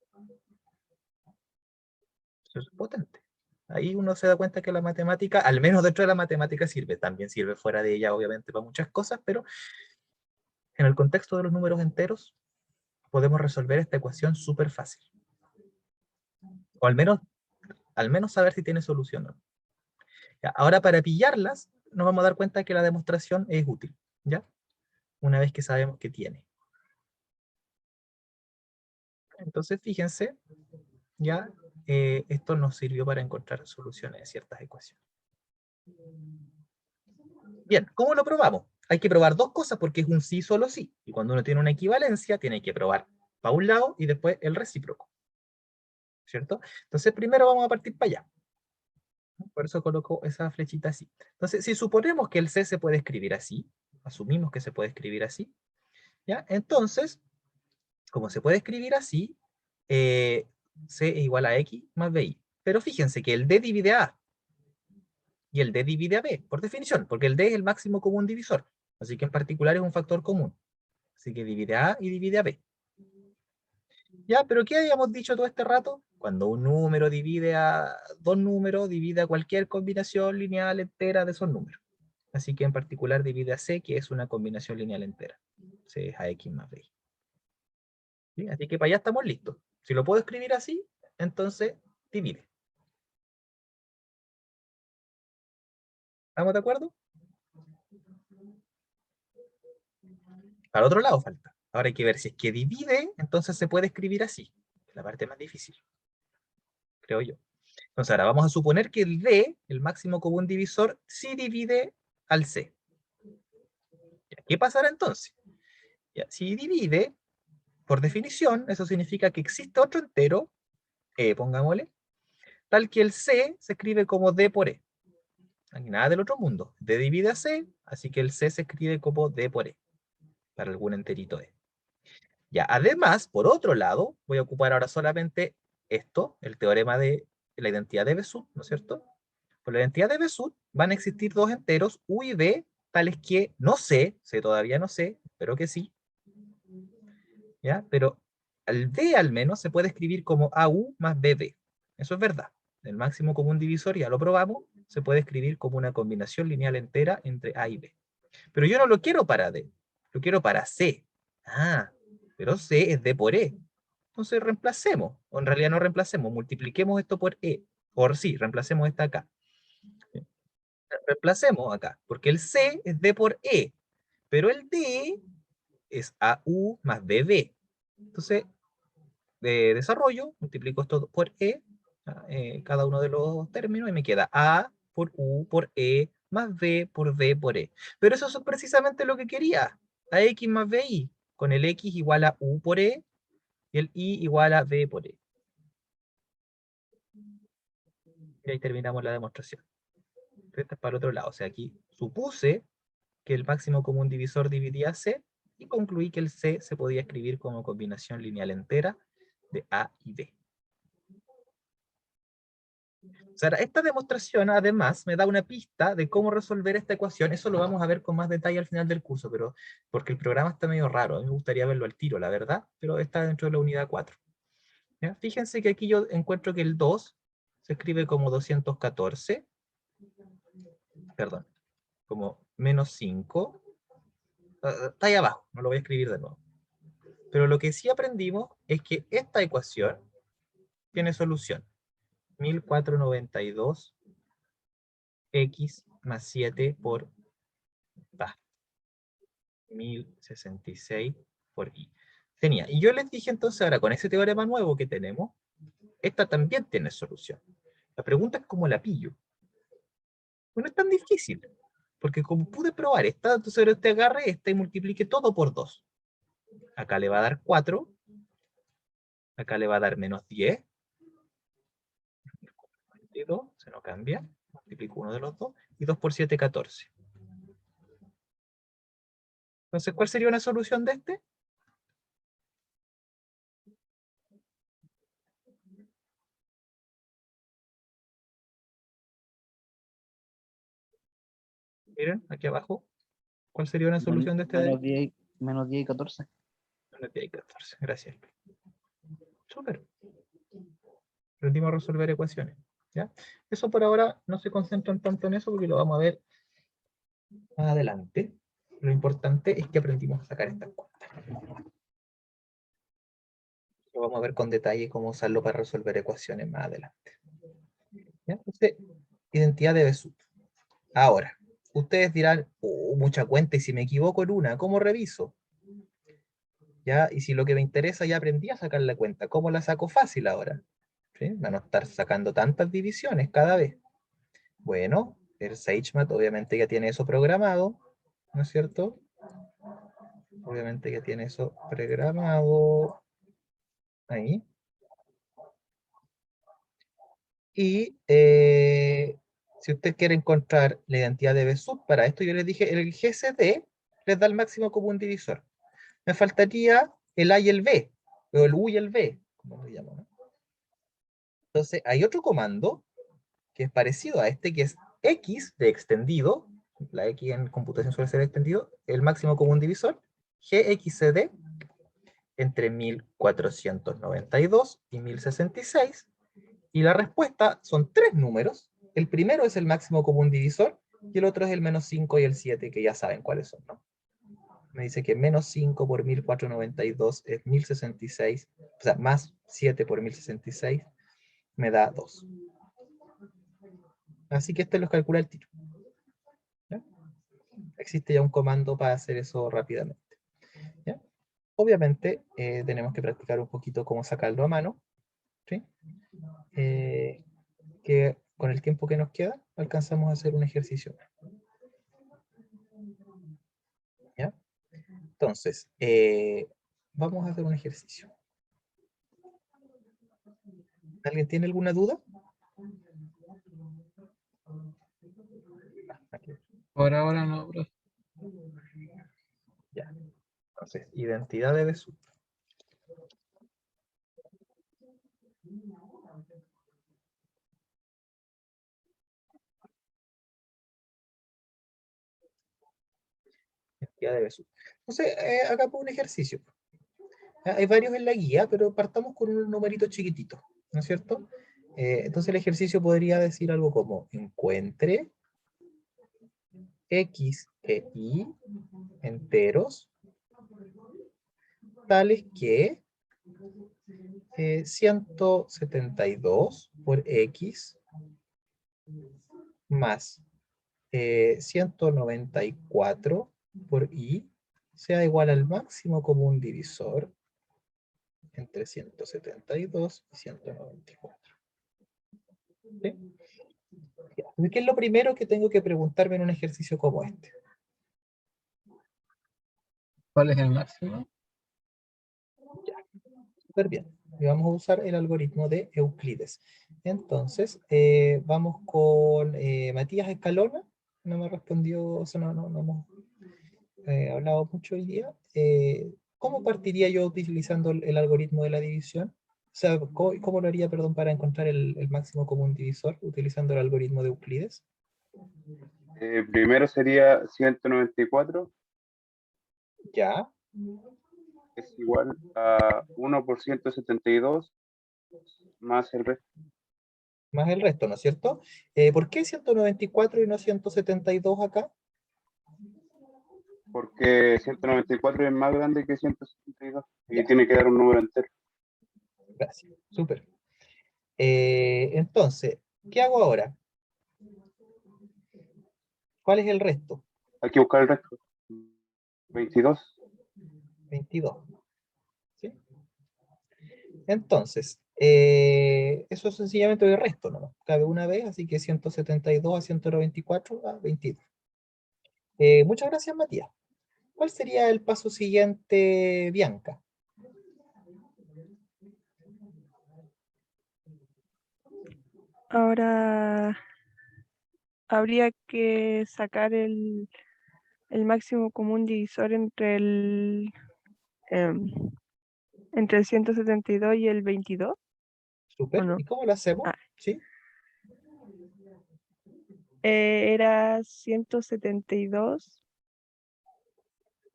Eso es potente. Ahí uno se da cuenta que la matemática, al menos dentro de la matemática, sirve. También sirve fuera de ella, obviamente, para muchas cosas, pero en el contexto de los números enteros, podemos resolver esta ecuación súper fácil. O al menos saber si tiene solución o no. Ya, ahora, para pillarlas, nos vamos a dar cuenta que la demostración es útil, ¿ya? Una vez que sabemos que tiene. Entonces, fíjense, ya esto nos sirvió para encontrar soluciones de ciertas ecuaciones. Bien, ¿cómo lo probamos? Hay que probar dos cosas porque es un sí, solo sí. Y cuando uno tiene una equivalencia, tiene que probar para un lado y después el recíproco. ¿Cierto? Entonces, primero vamos a partir para allá. Por eso coloco esa flechita así. Entonces, si suponemos que el C se puede escribir así, asumimos que se puede escribir así, ¿ya? Entonces, como se puede escribir así, C es igual a X más BI. Pero fíjense que el D divide a A y el D divide a B, por definición, porque el D es el máximo común divisor. Así que en particular es un factor común. Así que divide a A y divide a B. Ya, pero ¿qué habíamos dicho todo este rato? Cuando un número divide a dos números, divide a cualquier combinación lineal entera de esos números. Así que en particular divide a C, que es una combinación lineal entera. C es a X más B. ¿Sí? Así que para allá estamos listos. Si lo puedo escribir así, entonces divide. ¿Estamos de acuerdo? Al otro lado falta. Ahora hay que ver si es que divide, entonces se puede escribir así. La parte más difícil, creo yo. Entonces ahora vamos a suponer que el D, el máximo común divisor, sí divide al C. ¿Qué pasará entonces? Ya, si divide, por definición, eso significa que existe otro entero, pongámosle, tal que el C se escribe como D por E. Aquí nada del otro mundo. D divide a C, así que el C se escribe como D por E, para algún enterito E. Ya, además, por otro lado, voy a ocupar ahora solamente esto, el teorema de la identidad de Besut, ¿no es cierto? Por la identidad de Besut van a existir dos enteros, U y B, tales que no sé, todavía no sé, espero que sí, ¿ya? Pero al D al menos se puede escribir como AU más BB. Eso es verdad. El máximo común divisor, ya lo probamos, se puede escribir como una combinación lineal entera entre A y B. Pero yo no lo quiero para D, lo quiero para C. Ah, pero C es D por E. Entonces reemplacemos, o en realidad no reemplacemos, multipliquemos esto por E. O sí, reemplacemos esta acá. Reemplacemos acá, porque el C es D por E, pero el D es AU más BB. Entonces, de desarrollo, multiplico esto por E, cada uno de los términos, y me queda A por U por E más B por B por E. Pero eso es precisamente lo que quería, AX más BI, con el X igual a U por E y el Y igual a B por E. Y ahí terminamos la demostración. Esta es para el otro lado, o sea, aquí supuse que el máximo común divisor dividía C y concluí que el C se podía escribir como combinación lineal entera de A y B. O sea, esta demostración además me da una pista de cómo resolver esta ecuación. Eso lo vamos a ver con más detalle al final del curso, pero porque el programa está medio raro. A mí me gustaría verlo al tiro, la verdad, pero está dentro de la unidad 4. ¿Ya? Fíjense que aquí yo encuentro que el 2 se escribe como 214, perdón, como menos 5. Está ahí abajo, no lo voy a escribir de nuevo. Pero lo que sí aprendimos es que esta ecuación tiene solución. 1492 x más 7 por 1066 por y. Tenía. Y yo les dije entonces ahora, con ese teorema nuevo que tenemos, esta también tiene solución. La pregunta es cómo la pillo. No es tan difícil, porque como pude probar esta, entonces ahora usted agarre esta y multiplique todo por 2. Acá le va a dar 4, acá le va a dar menos 10, 22, se no cambia, multiplico uno de los dos, y 2 por 7, 14. Entonces, ¿cuál sería una solución de este? Miren, aquí abajo. ¿Cuál sería una solución de este? Menos 10 y 14. Menos 10 y 14. Gracias. Súper. Aprendimos a resolver ecuaciones. ¿Ya? Eso por ahora no se concentran tanto en eso porque lo vamos a ver más adelante. Lo importante es que aprendimos a sacar estas cuentas. Lo vamos a ver con detalle cómo usarlo para resolver ecuaciones más adelante. ¿Ya? Entonces, identidad de Bezout. Ahora, ustedes dirán, mucha cuenta, y si me equivoco en una, ¿cómo reviso? ¿Ya? Y si lo que me interesa ya aprendí a sacar la cuenta, ¿cómo la saco fácil ahora? ¿Sí? Van a estar sacando tantas divisiones cada vez. Bueno, el SageMath obviamente ya tiene eso programado, ¿no es cierto? Obviamente ya tiene eso programado ahí. Y si usted quiere encontrar la identidad de Bezout, para esto yo les dije, el GCD les da el máximo común divisor. Me faltaría el A y el B, o el U y el B, como lo llamo, ¿no? Entonces, hay otro comando que es parecido a este, que es X de extendido, la X en computación suele ser extendido, el máximo común divisor, GXCD, entre 1492 y 1066, y la respuesta son tres números. El primero es el máximo común divisor, y el otro es el menos 5 y el 7, que ya saben cuáles son, ¿no? Me dice que menos 5 por 1492 es 1066, o sea, más 7 por 1066 me da 2. Así que este los calcula el tiro. ¿Ya? Existe ya un comando para hacer eso rápidamente. ¿Ya? Obviamente tenemos que practicar un poquito cómo sacarlo a mano, ¿sí? Que con el tiempo que nos queda alcanzamos a hacer un ejercicio. ¿Ya? Entonces, vamos a hacer un ejercicio. ¿Alguien tiene alguna duda? Aquí. Por ahora no, bro. Ya. Entonces, identidad de Bezout. Identidad de Bezout. Entonces, acá por un ejercicio. Hay varios en la guía, pero partamos con un numerito chiquitito, ¿no es cierto? Entonces el ejercicio podría decir algo como encuentre X e Y enteros tales que 172 por X más 194 por Y sea igual al máximo común divisor entre 172 y 194. ¿Sí? ¿Qué es lo primero que tengo que preguntarme en un ejercicio como este? ¿Cuál es el máximo? Súper bien. Y vamos a usar el algoritmo de Euclides. Entonces, vamos con Matías Escalona. No me respondió, o sea, no hemos hablado mucho hoy día. ¿Cómo partiría yo utilizando el algoritmo de la división? sea, ¿cómo lo haría, perdón, para encontrar el máximo común divisor utilizando el algoritmo de Euclides? Primero sería 194, Ya, es igual a 1 por 172 más el resto, más el resto, ¿no es cierto? ¿Por qué 194 y no 172 acá? porque 194 es más grande que 172 y Ya. tiene que dar un número entero. Gracias, súper. Entonces, ¿qué hago ahora? ¿Cuál es el resto? Hay que buscar el resto. 22. 22. ¿Sí? Entonces, eso es sencillamente el resto, ¿no? Cabe una vez, así que 172 a 194 a 22. Muchas gracias, Matías. ¿Cuál sería el paso siguiente, Bianca? Ahora habría que sacar el máximo común divisor em, entre el 172 y el 22, ¿o Súper. no? ¿Y cómo lo hacemos? Ah, ¿Sí? era 172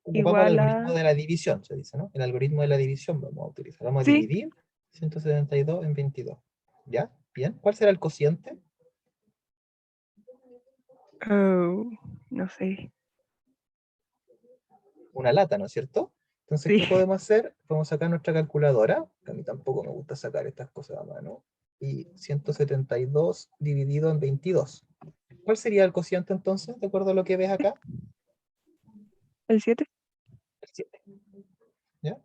Ocupamos el igual algoritmo a... de la división, se dice, ¿no? El algoritmo de la división vamos a utilizar. Vamos a Sí, dividir 172 en 22. ¿Ya? Bien. ¿Cuál será el cociente? oh, no sé. Una lata, ¿no es cierto? Entonces, ¿qué Sí, podemos hacer? Podemos sacar nuestra calculadora, que a mí tampoco me gusta sacar estas cosas a mano, y 172 dividido en 22. ¿Cuál sería el cociente entonces, de acuerdo a lo que ves acá? el 7. El 7. ¿Ya?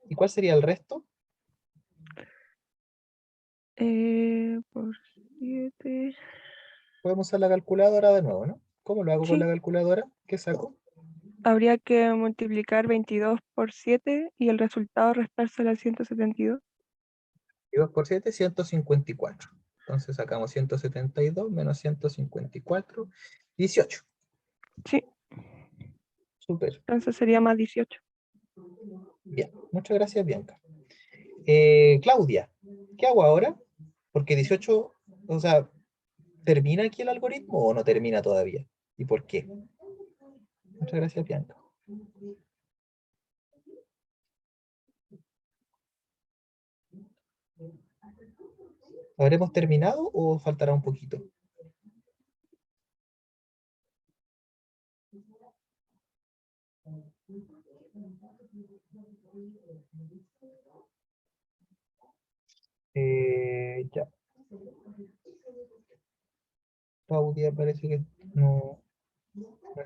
¿Y cuál sería el resto? Por 7. Podemos usar la calculadora de nuevo, ¿no? ¿Cómo lo hago con la Sí, calculadora? ¿Qué saco? habría que multiplicar 22 por 7 y el resultado restárselo al 172. Y 2 por 7, 154. Entonces sacamos 172 menos 154, 18. Sí, Súper. entonces sería más 18. Bien. Muchas gracias, Bianca. Claudia, ¿qué hago ahora? Porque 18, o sea, ¿termina aquí el algoritmo o no termina todavía? ¿Y por qué? Muchas gracias, Bianca. ¿Habremos terminado o faltará un poquito? Ya. Claudia parece que no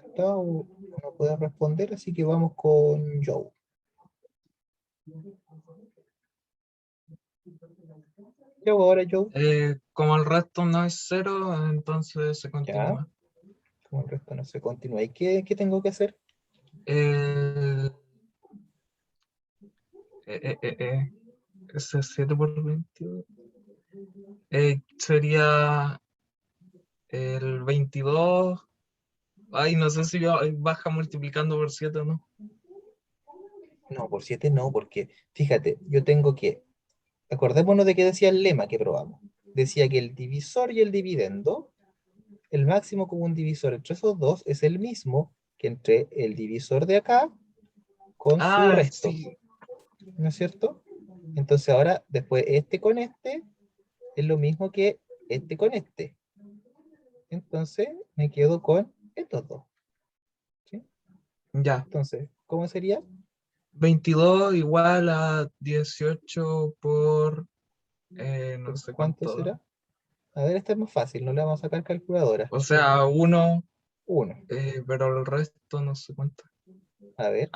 está o no puede responder, así que vamos con Joe. ¿Qué hago ahora, Joe? Como el resto no es cero, entonces se Ya, continúa. como el resto no se continúa. ¿Y qué tengo que hacer? Eh, ese 7 por 22 sería el 22. Ay, no sé si baja multiplicando por 7 o no. No, por 7 no, porque fíjate, yo tengo que, acordémonos de que decía el lema que probamos. Decía que el divisor y el dividendo, el máximo común divisor entre esos dos es el mismo que entre el divisor de acá con su Ah, resto, sí, ¿no es cierto? Entonces ahora, después este con este es lo mismo que este con este. Entonces me quedo con estos dos, ¿sí? ya. Entonces, ¿cómo sería? 22 igual a 18 por no ¿Por sé cuánto cuánto da. será? A ver, esta es más fácil, no le vamos a sacar calculadora. O sea, 1, 1. pero el resto no sé cuánto. A ver,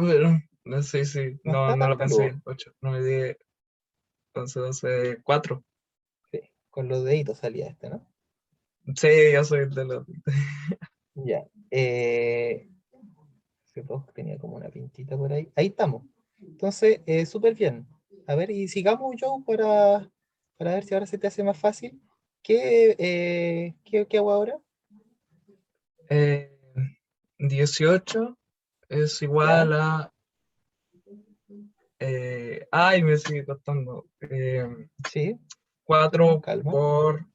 Pero, no, sí, sí, no no, está no tan lo pensé peludo. bien. 8, 9, 10, 11, 12, 4. Sí, con los deditos salía este, ¿no? Sí, yo soy de los... Ya. Ese dos tenía como una pintita por ahí. Ahí estamos. Entonces, súper bien. A ver, y sigamos, Joe, para ver si ahora se te hace más fácil. ¿Qué hago ahora? 18 es ¿Ya? igual a Ay, me sigue costando. ¿Sí? 4 Calma. por...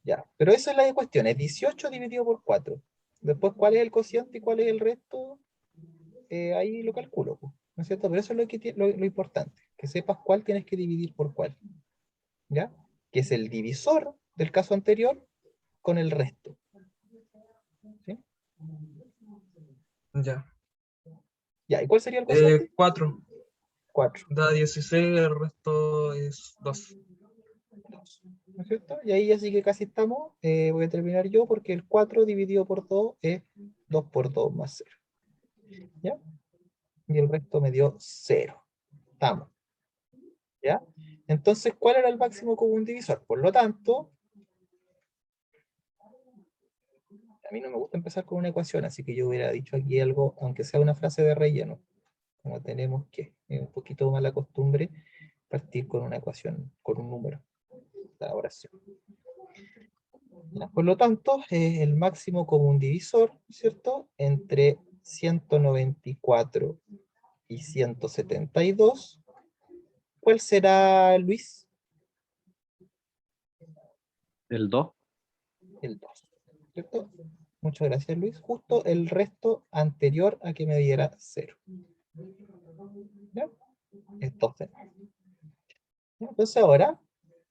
Ya, pero esa es la cuestión, es 18 dividido por 4. Después, ¿cuál es el cociente y cuál es el resto? Ahí lo calculo, po, ¿no es cierto? Pero eso es lo importante, que sepas cuál tienes que dividir por cuál, ¿ya? Que es el divisor del caso anterior con el resto, ¿sí? Ya. Ya, ¿y cuál sería el cociente? 4 4, da 16, el resto es 2. ¿no es cierto? Y ahí así que casi estamos. Voy a terminar yo porque el 4 dividido por 2 es 2 por 2 más 0, ¿ya? Y el resto me dio 0. Estamos. ¿Ya? Entonces, ¿cuál era el máximo común divisor? Por lo tanto, a mí no me gusta empezar con una ecuación, así que yo hubiera dicho aquí algo, aunque sea una frase de relleno, como tenemos que, es un poquito mala costumbre partir con una ecuación, con un número, la oración. ¿Ya? Por lo tanto, el máximo común divisor, ¿cierto? Entre 194 y 172, ¿cuál será, Luis? El 2. El 2, ¿cierto? Muchas gracias, Luis. Justo el resto anterior a que me diera 0. ¿Ya? Es 12. Entonces ahora,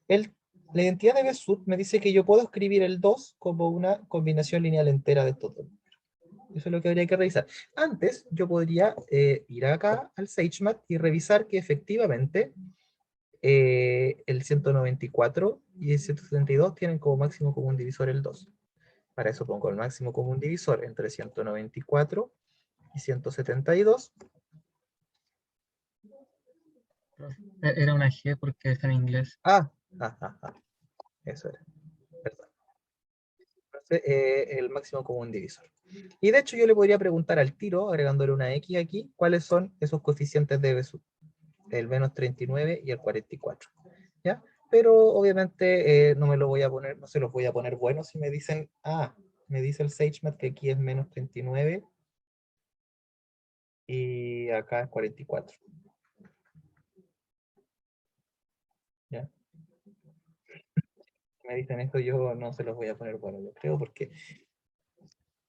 la identidad de Besut me dice que yo puedo escribir el 2 como una combinación lineal entera de estos dos números. Eso es lo que habría que revisar. Antes, yo podría ir acá al SageMath y revisar que efectivamente el 194 y el 172 tienen como máximo común divisor el 2. Para eso pongo el máximo común divisor entre 194 y 172. Era una G porque está en inglés. Eso era. Perdón. Entonces, el máximo común divisor. Y de hecho yo le podría preguntar al tiro, agregándole una X aquí, cuáles son esos coeficientes de Besut. El menos 39 y el 44. ¿Ya? Pero obviamente no me lo voy a poner, no se los voy a poner buenos si me dicen, me dice el SageMath que aquí es menos 39 y acá es 44. ¿Ya? Si me dicen esto, yo no se los voy a poner buenos, yo creo, porque es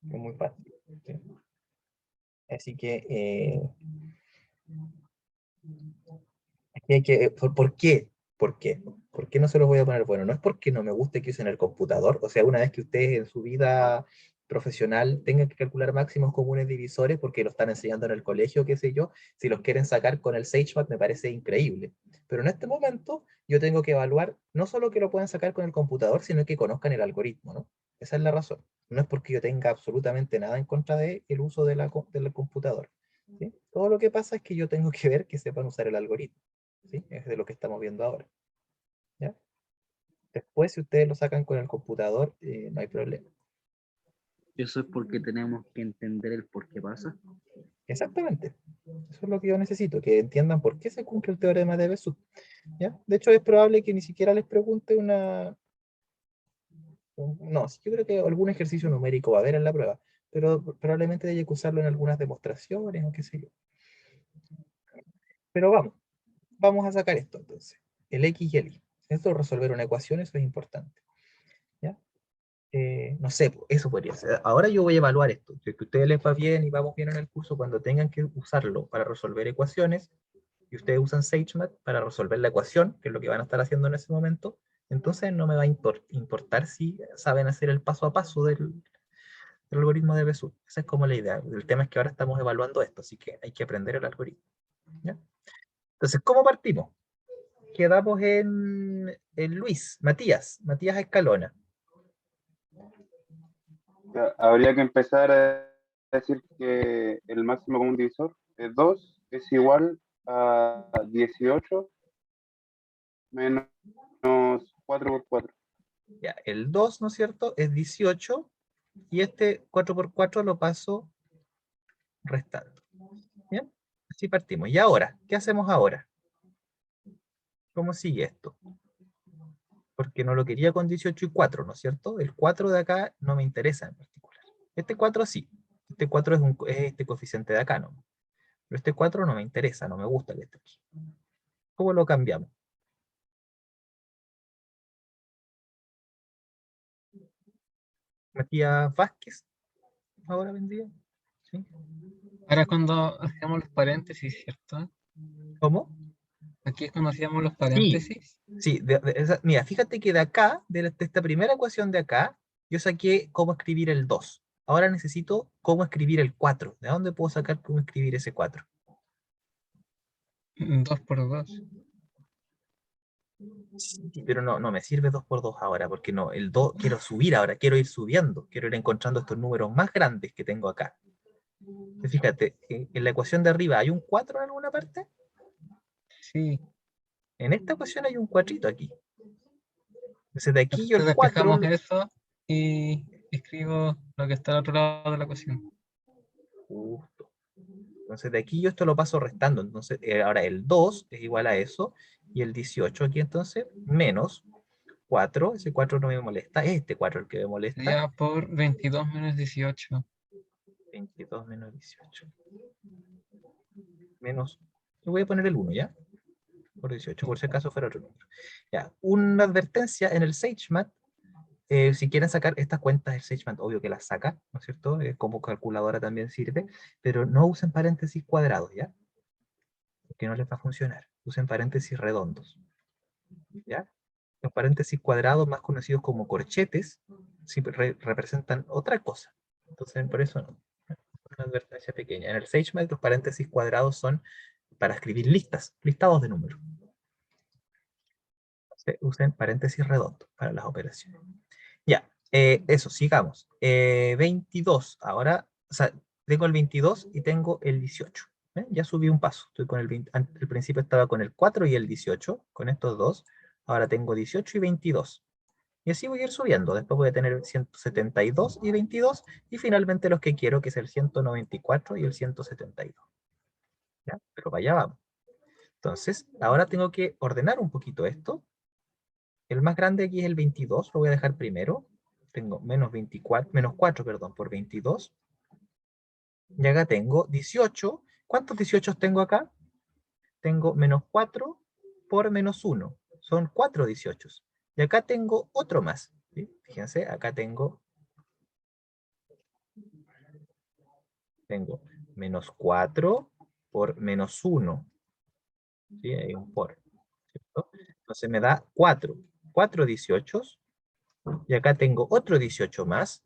muy fácil. ¿Sí? Así que, aquí hay que, ¿por qué? ¿Por qué? ¿Por qué no se los voy a poner bueno? No es porque no me guste que usen el computador, o sea, una vez que ustedes en su vida profesional tengan que calcular máximos comunes divisores porque lo están enseñando en el colegio, qué sé yo, si los quieren sacar con el SageMath me parece increíble. Pero en este momento yo tengo que evaluar no solo que lo puedan sacar con el computador, sino que conozcan el algoritmo, ¿no? Esa es la razón. No es porque yo tenga absolutamente nada en contra del uso del computador, ¿sí? Todo lo que pasa es que yo tengo que ver que sepan usar el algoritmo. ¿Sí? Es de lo que estamos viendo ahora. ¿Ya? Después, si ustedes lo sacan con el computador, no hay problema. Eso es porque tenemos que entender el por qué pasa. Exactamente. Eso es lo que yo necesito, que entiendan por qué se cumple el teorema de Besut. ¿Ya? De hecho, es probable que ni siquiera les pregunte no, yo creo que algún ejercicio numérico va a haber en la prueba, pero probablemente haya que usarlo en algunas demostraciones o qué sé yo. Pero vamos a sacar esto entonces. El X y el Y. Esto resolver una ecuación, eso es importante. ¿Ya? No sé, eso podría ser. Ahora yo voy a evaluar esto. Si que a ustedes les va bien y vamos bien en el curso, cuando tengan que usarlo para resolver ecuaciones, y ustedes usan SageMath para resolver la ecuación, que es lo que van a estar haciendo en ese momento, entonces no me va a importar si saben hacer el paso a paso del algoritmo de Besut. Esa es como la idea. El tema es que ahora estamos evaluando esto, así que hay que aprender el algoritmo. ¿Ya? Entonces, ¿cómo partimos? Quedamos en Luis, Matías Escalona. Habría que empezar a decir que el máximo común divisor es 2, es igual a 18 menos 4 por 4. Ya, el 2, ¿no es cierto? Es 18 y este 4 por 4 lo paso restando. ¿Bien? Así partimos. ¿Y ahora? ¿Qué hacemos ahora? ¿Cómo sigue esto? Porque no lo quería con 18 y 4, ¿no es cierto? El 4 de acá no me interesa en particular. Este 4 sí. Este 4 es este coeficiente de acá, ¿no? Pero este 4 no me interesa, no me gusta que esté aquí. ¿Cómo lo cambiamos? Matías Vázquez, ahora vendría. ¿Sí? Ahora cuando hacíamos los paréntesis, ¿cierto? ¿Cómo? Aquí es cuando hacíamos los Sí, paréntesis. sí. Mira, fíjate que de acá, de esta primera ecuación de acá, yo saqué cómo escribir el 2. Ahora necesito cómo escribir el 4. ¿De dónde puedo sacar cómo escribir ese 4? 2 por 2. Sí, pero no me sirve 2 por 2 ahora, porque no, el 2 quiero subir ahora, quiero ir subiendo, quiero ir encontrando estos números más grandes que tengo acá. Fíjate, en la ecuación de arriba hay un 4 en alguna parte. Sí. En esta ecuación hay un 4 aquí. Entonces de aquí yo Entonces el 4, despejamos eso y escribo lo que está al otro lado de la ecuación. justo. Entonces de aquí yo esto lo paso restando. Entonces ahora el 2 es igual a eso, y el 18 aquí entonces, menos 4, ese 4 no me molesta, este 4 el que me molesta, Sería por 22 menos 18. 22 menos 18. Menos, yo voy a poner el 1, ¿ya? Por 18, por si acaso fuera otro número. Ya, una advertencia en el SageMath, si quieren sacar estas cuentas del SageMath, obvio que las saca, ¿no es cierto? Como calculadora también sirve, pero no usen paréntesis cuadrados, ¿ya? Porque no les va a funcionar. Usen paréntesis redondos, ¿ya? Los paréntesis cuadrados, más conocidos como corchetes, siempre representan otra cosa. Entonces, por eso no. Una advertencia pequeña. En el SageMath, los paréntesis cuadrados son para escribir listas, listados de números. Usen paréntesis redondos para las operaciones. Ya, eso, sigamos. 22, ahora, o sea, tengo el 22 y tengo el 18. Ya subí un paso. Estoy con el 20, al principio estaba con el 4 y el 18, con estos dos. Ahora tengo 18 y 22. Y así voy a ir subiendo. Después voy a tener 172 y 22. Y finalmente los que quiero, que es el 194 y el 172. ¿Ya? Pero para allá vamos. Entonces, ahora tengo que ordenar un poquito esto. El más grande aquí es el 22, lo voy a dejar primero. Tengo menos 24, menos 4, perdón, por 22. Y acá tengo 18. ¿Cuántos 18 tengo acá? Tengo menos 4 por menos 1. Son 4 18. Y acá tengo otro más. ¿Sí? Fíjense, acá tengo menos 4 por menos 1. ¿Sí? Hay un por. ¿Cierto? Entonces me da 4. 4 18. Y acá tengo otro 18 más.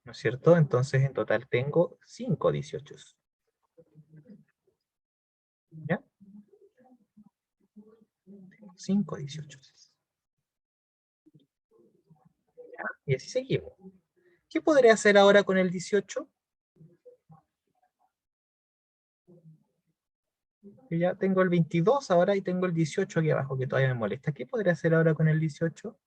¿No es cierto? Entonces en total tengo 5 18. ¿Ya? 5 18. ¿Ya? Y así seguimos. ¿Qué podré hacer ahora con el 18? Que ya tengo el 22 ahora y tengo el 18 aquí abajo que todavía me molesta. ¿Qué podré hacer ahora con el 18?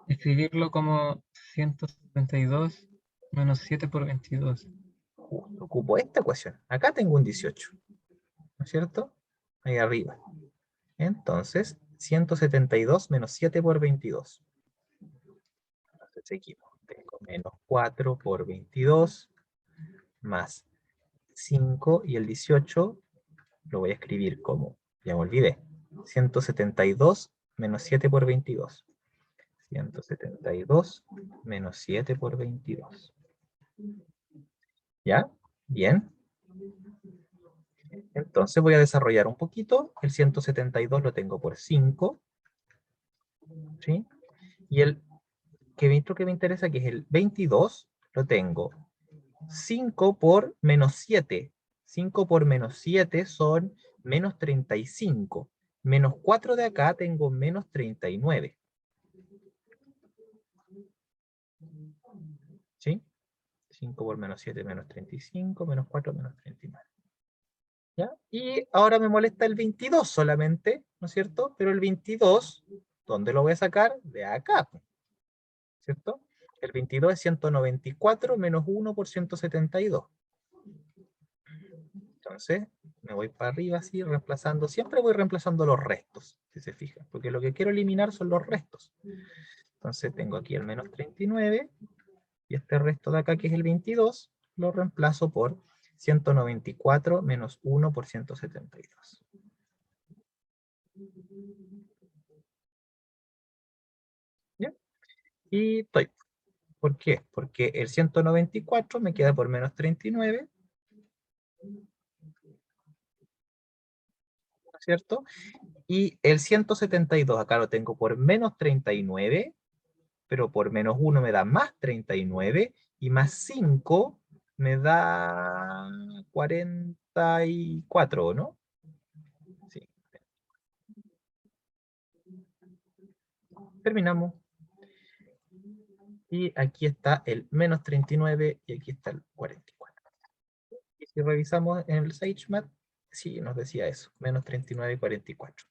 Escribirlo como 172 menos 7 por 22. Justo, ocupo esta ecuación. Acá tengo un 18. ¿No es cierto? Ahí arriba. Entonces, 172 menos 7 por 22. Entonces seguimos. Tengo menos 4 por 22 más 5 y el 18 lo voy a escribir como, ya me olvidé, 172 menos 7 por 22. 172 menos 7 por 22. ¿Ya? Bien. Entonces voy a desarrollar un poquito. El 172 lo tengo por 5. ¿Sí? Y el que me interesa, que es el 22, lo tengo 5 por menos 7. 5 por menos 7 son menos 35. Menos 4 de acá tengo menos 39. ¿Sí? 5 por menos 7 menos 35, menos 4 menos 39. ¿Ya? Y ahora me molesta el 22 solamente, ¿no es cierto? Pero el 22, ¿dónde lo voy a sacar? De acá, ¿cierto? El 22 es 194 menos 1 por 172. Entonces, me voy para arriba así, reemplazando. Siempre voy reemplazando los restos, si se fijan, porque lo que quiero eliminar son los restos. Entonces tengo aquí el menos 39, y este resto de acá, que es el 22, lo reemplazo por 194 menos 1 por 172. ¿Ya? Y estoy. ¿Por qué? Porque el 194 me queda por menos 39, ¿no es cierto? Y el 172 acá lo tengo por menos 39, pero por menos 1 me da más 39, y más 5 me da 44, ¿no? Sí. Terminamos. Y aquí está el menos 39 y aquí está el 44. Y si revisamos en el SageMath, sí, nos decía eso, menos 39 y 44.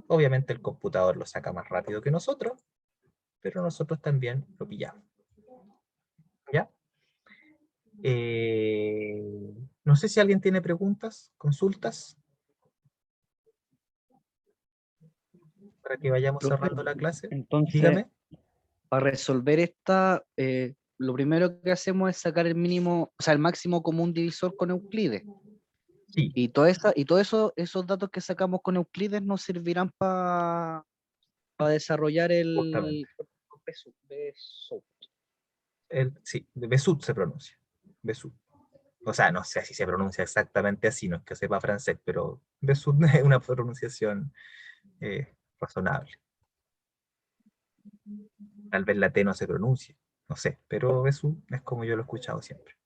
Obviamente el computador lo saca más rápido que nosotros, pero nosotros también lo pillamos. ¿Ya? No sé si alguien tiene preguntas, consultas, para que vayamos Profe, cerrando la clase. entonces, Dígame. para resolver esta, lo primero que hacemos es sacar el mínimo, o sea, el máximo común divisor con Euclides. Sí, Y todo esos datos que sacamos con Euclides nos servirán para desarrollar justamente. Bezout. Sí, de Besut se pronuncia. Besut. O sea, no sé si se pronuncia exactamente así, no es que sepa francés, pero Besut es una pronunciación razonable. Tal vez la T no se pronuncie, no sé, pero Besut es como yo lo he escuchado siempre.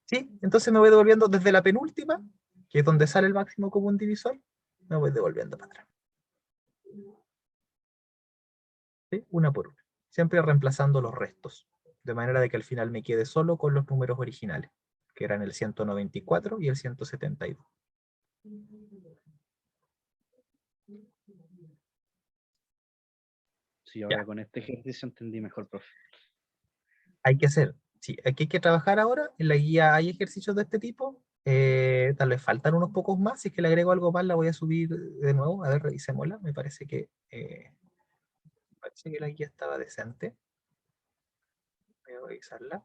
Sí, entonces me voy devolviendo desde la penúltima, que es donde sale el máximo común divisor, me voy devolviendo para atrás. ¿Sí? Una por una. Siempre reemplazando los restos, de manera de que al final me quede solo con los números originales, que eran el 194 y el 172. Sí, ahora Ya. con este ejercicio entendí mejor, profe. Hay que hacer, sí, aquí hay que trabajar ahora. En la guía hay ejercicios de este tipo. Tal vez faltan unos pocos más. Si es que le agrego algo más, la voy a subir de nuevo. A ver, revisémosla. Me parece que la guía estaba decente. Voy a revisarla.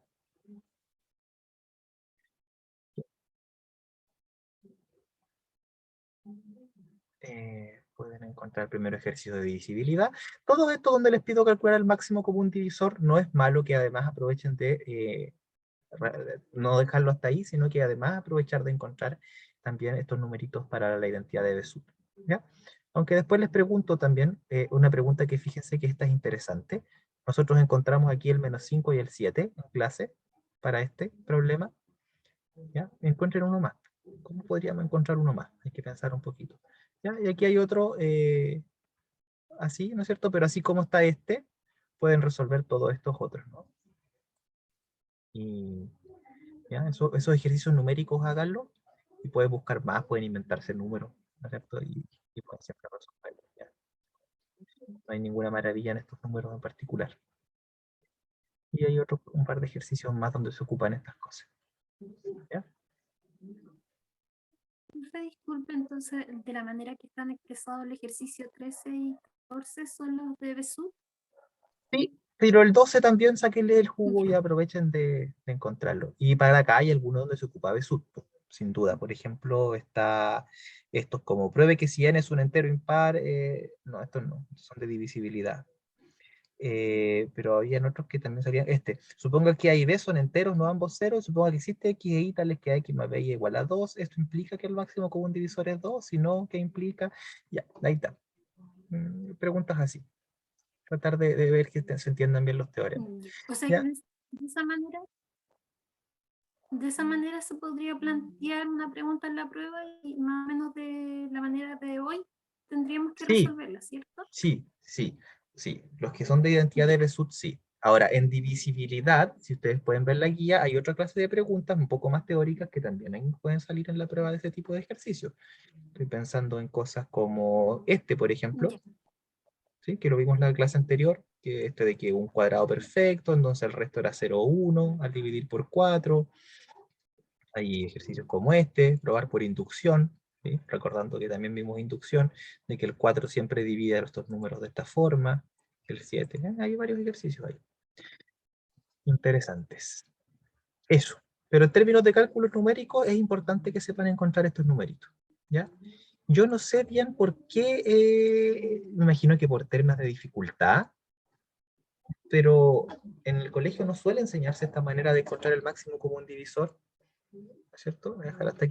Pueden encontrar el primer ejercicio de divisibilidad. Todo esto donde les pido calcular el máximo común divisor, no es malo que además aprovechen de no dejarlo hasta ahí, sino que además aprovechar de encontrar también estos numeritos para la identidad de Besut. ¿Ya? Aunque después les pregunto también, una pregunta que fíjense que esta es interesante. Nosotros encontramos aquí el menos 5 y el 7 en clase para este problema. ¿Ya? Encuentren uno más. ¿Cómo podríamos encontrar uno más? Hay que pensar un poquito. ¿Ya? Y aquí hay otro así, ¿no es cierto? Pero así como está este, pueden resolver todos estos otros, ¿no? Y ¿ya? Esos ejercicios numéricos háganlo y pueden buscar más, pueden inventarse números, ¿no es cierto? Y pueden siempre resolverlo, ¿ya? No hay ninguna maravilla en estos números en particular. Y hay un par de ejercicios más donde se ocupan estas cosas. ¿Ya? Profe, disculpe, entonces, de la manera que están expresados el ejercicio 13 y 14 son los de Besú. Sí, pero el 12 también sáquenle el jugo y aprovechen de encontrarlo. Y para acá hay algunos donde se ocupa Besut, sin duda. Por ejemplo, está estos como pruebe que si n es un entero impar. No, estos no, son de divisibilidad. Pero había otros que también salían. Supongo que A y B son enteros, no ambos ceros. Supongo que existe X e Y tales que X más B y igual a 2. Esto implica que el máximo común divisor es 2. Si no, ¿qué implica? Ya, ahí está. Preguntas así. Tratar de ver que se entiendan bien los teoremas. O sea que ¿Ya? de esa manera se podría plantear una pregunta en la prueba y más o menos de la manera de hoy tendríamos que Sí, resolverla, ¿cierto? sí, sí, sí. Los que son de identidad de Besut, sí. Ahora, en divisibilidad, si ustedes pueden ver la guía, hay otra clase de preguntas un poco más teóricas que también pueden salir en la prueba de ese tipo de ejercicios. Estoy pensando en cosas como por ejemplo, Ya. ¿sí? Que lo vimos en la clase anterior, que de que un cuadrado perfecto, entonces el resto era 0 o 1, al dividir por 4. Hay ejercicios como probar por inducción, ¿sí? Recordando que también vimos inducción, de que el 4 siempre divide estos números de esta forma, el 7. Hay varios ejercicios ahí. Interesantes. Eso. Pero en términos de cálculos numéricos es importante que sepan encontrar estos numeritos, ¿ya? Yo no sé bien por qué, me imagino que por temas de dificultad, pero en el colegio no suele enseñarse esta manera de encontrar el máximo común divisor, ¿cierto? Voy a dejar hasta aquí.